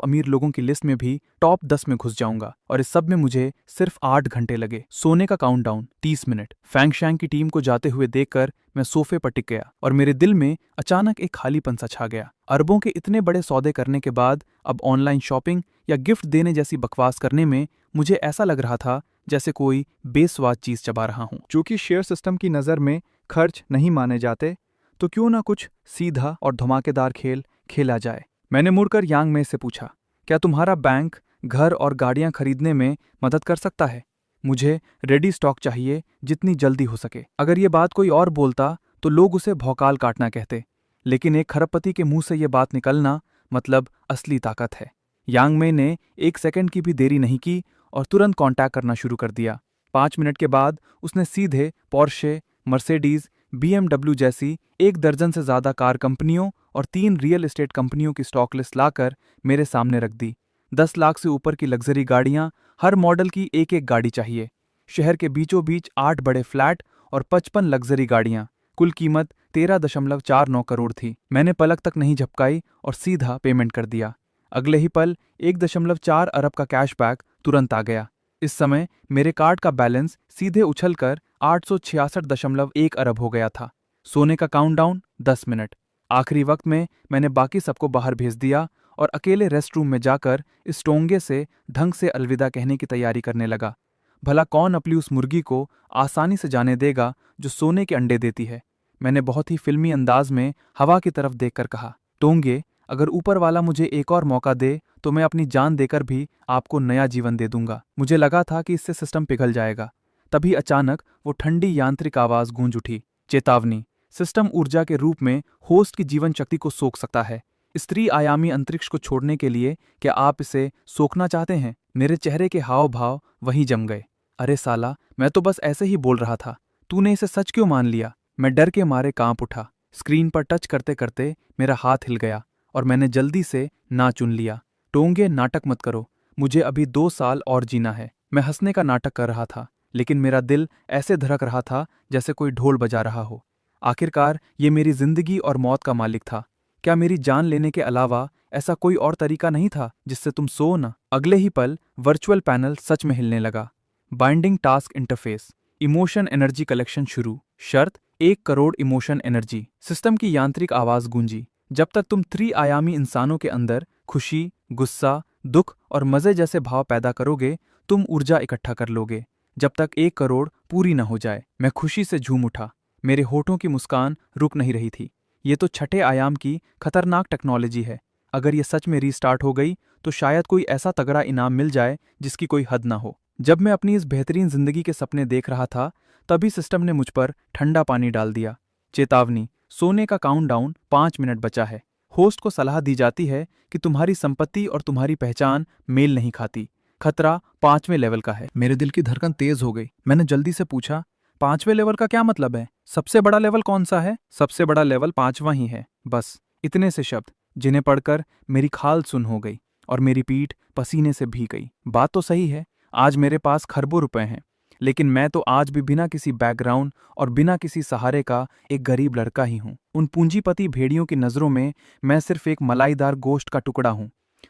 अमीर लोगों की लिस्ट में भी टॉप 10 में घुस जाऊंगा। और इस सब में मुझे सिर्फ 8 घंटे लगे। सोने का काउंटडाउन 30 मिनट। फैंगशैंग की टीम को जाते हुए देखकर मैं सोफे पर टिक गया और मेरे दिल में अचानक एक खालीपन सा छा गया। अरबों के इतने बड़े सौदे करने के बाद अब ऑनलाइन शॉपिंग या गिफ्ट देने जैसी बकवास करने में मुझे ऐसा लग रहा था जैसे कोई बेस्वाद चीज चबा रहा हूं। चूंकि शेयर सिस्टम की नजर में खर्च नहीं माने जाते, तो क्यों ना कुछ सीधा और धमाकेदार खेल खेला जाए। मैंने मुड़कर यांग में से पूछा, क्या तुम्हारा बैंक घर और गाड़ियां खरीदने में मदद कर सकता है? मुझे रेडी स्टॉक चाहिए, जितनी जल्दी हो सके। अगर ये बात कोई और बोलता तो लोग उसे भौकाल काटना कहते, लेकिन एक खरबपति के मुंह से ये बात निकलना मतलब असली ताकत है। यांग में ने 1 सेकंड की भी देरी नहीं की और तुरंत कांटेक्ट करना शुरू कर दिया। 5 मिनट के बाद उसने सीधे पोर्शे, मर्सिडीज, BMW जैसी 1 दर्जन से ज्यादा कार कंपनियों और 3 रियल एस्टेट कंपनियों की स्टॉक लिस्ट लाकर मेरे सामने रख दी। 10 लाख से ऊपर की लग्जरी गाड़ियां, हर मॉडल की एक गाड़ी चाहिए। शहर के बीचों बीच 8 बड़े फ्लैट और 55 लग्जरी गाड़ियां। कुल कीमत 13.49 करोड़ थी। मैंने पलक तक नहीं झपकाई और सीधा पेमेंट कर दिया। अगले ही पल 1.4 अरब का कैशबैक तुरंत आ गया। इस समय मेरे कार्ड का बैलेंस सीधे उछलकर 866.1 अरब हो गया था। सोने का काउंटडाउन 10 मिनट। आखिरी वक्त में मैंने बाकी सबको बाहर भेज दिया और अकेले रेस्ट रूम में जाकर इस टोंगे से ढंग से अलविदा कहने की तैयारी करने लगा। भला कौन अपनी उस मुर्गी को आसानी से जाने देगा जो सोने के अंडे देती है। मैंने बहुत ही फिल्मी अंदाज में हवा की तरफ देखकर कहा, टोंगे, अगर ऊपर वाला मुझे एक और मौका दे तो मैं अपनी जान देकर भी आपको नया जीवन दे दूंगा। मुझे लगा था कि इससे सिस्टम पिघल जाएगा। तभी अचानक वो ठंडी यांत्रिक आवाज गूंज उठी, चेतावनी, सिस्टम ऊर्जा के रूप में होस्ट की जीवन शक्ति को सोख सकता है। इस त्रिआयामी अंतरिक्ष को छोड़ने के लिए क्या आप इसे सोखना चाहते हैं? मेरे चेहरे के हाव भाव वहीं जम गए। अरे साला, मैं तो बस ऐसे ही बोल रहा था, तूने इसे सच क्यों मान लिया? मैं डर के मारे कांप उठा। स्क्रीन पर टच करते करते मेरा हाथ हिल गया और मैंने जल्दी से ना चुन लिया। टोंगे, नाटक मत करो, मुझे अभी 2 साल और जीना है। मैं हंसने का नाटक कर रहा था, लेकिन मेरा दिल ऐसे धड़क रहा था जैसे कोई ढोल बजा रहा हो। आखिरकार ये मेरी जिंदगी और मौत का मालिक था। क्या मेरी जान लेने के अलावा ऐसा कोई और तरीका नहीं था जिससे तुम सो न? अगले ही पल वर्चुअल पैनल सच में हिलने लगा। Binding task interface, emotion energy collection शुरू। शर्त 1 करोड़ इमोशन एनर्जी। सिस्टम की यांत्रिक आवाज गूंजी, जब तक तुम त्रिआयामी इंसानों के अंदर खुशी, गुस्सा, दुख और मजे जैसे भाव पैदा करोगे, तुम ऊर्जा इकट्ठा कर लोगे, जब तक 1 करोड़ पूरी न हो जाए। मैं खुशी से झूम उठा। मेरे होठों की मुस्कान रुक नहीं रही थी। ये तो छठे आयाम की खतरनाक टेक्नोलॉजी है। अगर ये सच में रीस्टार्ट हो गई तो शायद कोई ऐसा तगड़ा इनाम मिल जाए जिसकी कोई हद ना हो। जब मैं अपनी इस बेहतरीन जिंदगी के सपने देख रहा था, तभी सिस्टम ने मुझ पर ठंडा पानी डाल दिया। चेतावनी, सोने का काउंटडाउन 5 मिनट बचा है। होस्ट को सलाह दी जाती है कि तुम्हारी संपत्ति और तुम्हारी पहचान मेल नहीं खाती। खतरा 5वें लेवल का है। मेरे दिल की धड़कन तेज हो गई। मैंने जल्दी से पूछा, 5वें लेवल का क्या मतलब है? सबसे बड़ा लेवल कौन सा है? सबसे बड़ा लेवल 5वां ही है। बस इतने से शब्द, जिन्हें पढ़कर मेरी खाल सुन हो गई और मेरी पीठ पसीने से भीग गई। बात तो सही है, आज मेरे पास खरबों रुपए हैं, लेकिन मैं तो आज भी बिना किसी बैकग्राउंड और बिना किसी सहारे का एक गरीब लड़का ही हूं। उन पूंजीपति भेड़ियों की नजरों में मैं सिर्फ एक मलाईदार गोश्त का टुकड़ा हूं,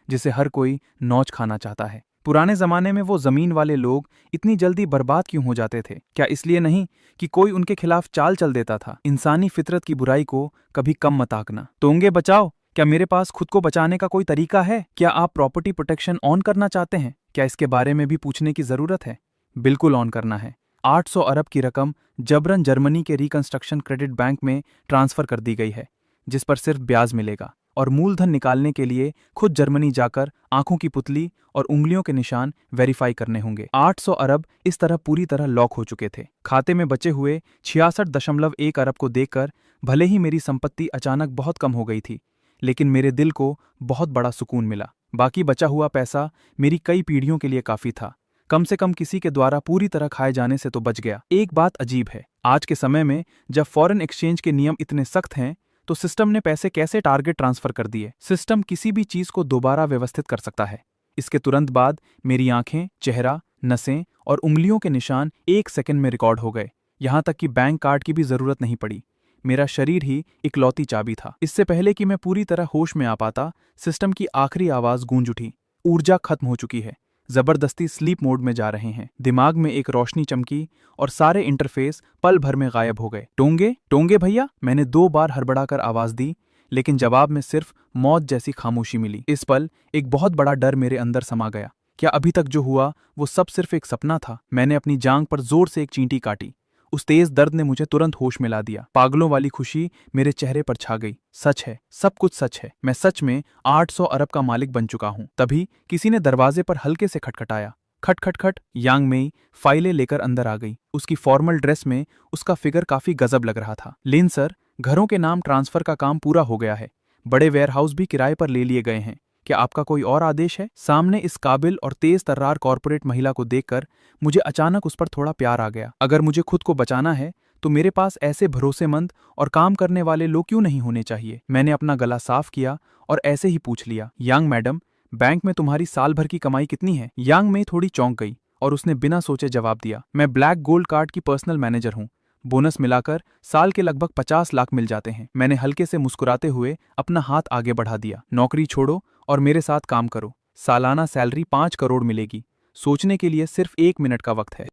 जिसे हर कोई नौच खाना चाहता है। पुराने जमाने में वो जमीन वाले लोग इतनी जल्दी बर्बाद क्यों हो जाते थे? क्या इसलिए नहीं कि कोई उनके खिलाफ चाल चल देता था? इंसानी फितरत की बुराई को कभी कम मत आंकना। टोंगे बचाओ, क्या मेरे पास खुद को बचाने का कोई तरीका है? क्या आप प्रॉपर्टी प्रोटेक्शन ऑन करना चाहते हैं? क्या इसके बारे में भी पूछने की जरूरत है? बिल्कुल ऑन करना है। 800 अरब की रकम जबरन जर्मनी के रिकंस्ट्रक्शन क्रेडिट बैंक में ट्रांसफर कर दी गई है, जिस पर सिर्फ ब्याज मिलेगा, और मूलधन निकालने के लिए खुद जर्मनी जाकर आंखों की पुतली और उंगलियों के निशान वेरीफाई करने होंगे। 800 अरब इस तरह पूरी तरह लॉक हो चुके थे। खाते में बचे हुए 66.1 अरब को देखकर भले ही मेरी संपत्ति अचानक बहुत कम हो गई थी, लेकिन मेरे दिल को बहुत बड़ा सुकून मिला। बाकी बचा हुआ पैसा मेरी कई पीढ़ियों के लिए काफी था। कम से कम किसी के द्वारा पूरी तरह खाए जाने से तो बच गया। एक बात अजीब है, आज के समय में जब फॉरेन एक्सचेंज के नियम इतने सख्त हैं, तो सिस्टम ने पैसे कैसे टारगेट ट्रांसफर कर दिए? सिस्टम किसी भी चीज को दोबारा व्यवस्थित कर सकता है। इसके तुरंत बाद मेरी आंखें, चेहरा, नसें और उंगलियों के निशान 1 सेकंड में रिकॉर्ड हो गए। यहां तक कि बैंक कार्ड की भी जरूरत नहीं पड़ी। मेरा शरीर ही इकलौती चाबी था। इससे पहले कि मैं पूरी तरह होश में आ पाता, सिस्टम की आखिरी आवाज गूंज उठी, ऊर्जा खत्म हो चुकी है, जबरदस्ती स्लीप मोड में जा रहे हैं। दिमाग में एक रोशनी चमकी और सारे इंटरफेस पल भर में गायब हो गए। टोंगे, टोंगे भैया, मैंने 2 बार हड़बड़ाकर आवाज दी, लेकिन जवाब में सिर्फ मौत जैसी खामोशी मिली। इस पल एक बहुत बड़ा डर मेरे अंदर समा गया। क्या अभी तक जो हुआ वो सब सिर्फ एक सपना था? मैंने अपनी जांघ पर जोर से एक चींटी काटी। उस तेज दर्द ने मुझे तुरंत होश में ला दिया। पागलों वाली खुशी मेरे चेहरे पर छा गई। सच है, सब कुछ सच है। मैं सच में 800 अरब का मालिक बन चुका हूं। तभी किसी ने दरवाजे पर हल्के से खटखटाया। खट खट खट। यांग मेई फाइलें लेकर अंदर आ गई। उसकी फॉर्मल ड्रेस में उसका फिगर काफी गजब लग रहा था। लिन सर, घरों के नाम ट्रांसफर का काम पूरा हो गया है। बड़े वेयरहाउस भी किराए पर ले लिए गए हैं। क्या आपका कोई और आदेश है? सामने इस काबिल और तेज तर्रार कॉर्पोरेट महिला को देखकर मुझे अचानक उस पर थोड़ा प्यार आ गया। अगर मुझे खुद को बचाना है तो मेरे पास ऐसे भरोसेमंद और काम करने वाले लोग क्यों नहीं होने चाहिए? मैंने अपना गला साफ किया और ऐसे ही पूछ लिया, यांग मैडम, बैंक में तुम्हारी साल भर की कमाई कितनी है? यांग में थोड़ी चौंक गई और उसने बिना सोचे जवाब दिया, मैं ब्लैक गोल्ड कार्ड की पर्सनल मैनेजर हूँ। बोनस मिलाकर साल के लगभग 50 लाख मिल जाते हैं। मैंने हल्के से मुस्कुराते हुए अपना हाथ आगे बढ़ा दिया। नौकरी छोड़ो और मेरे साथ काम करो। सालाना सैलरी 5 करोड़ मिलेगी। सोचने के लिए सिर्फ 1 मिनट का वक्त है।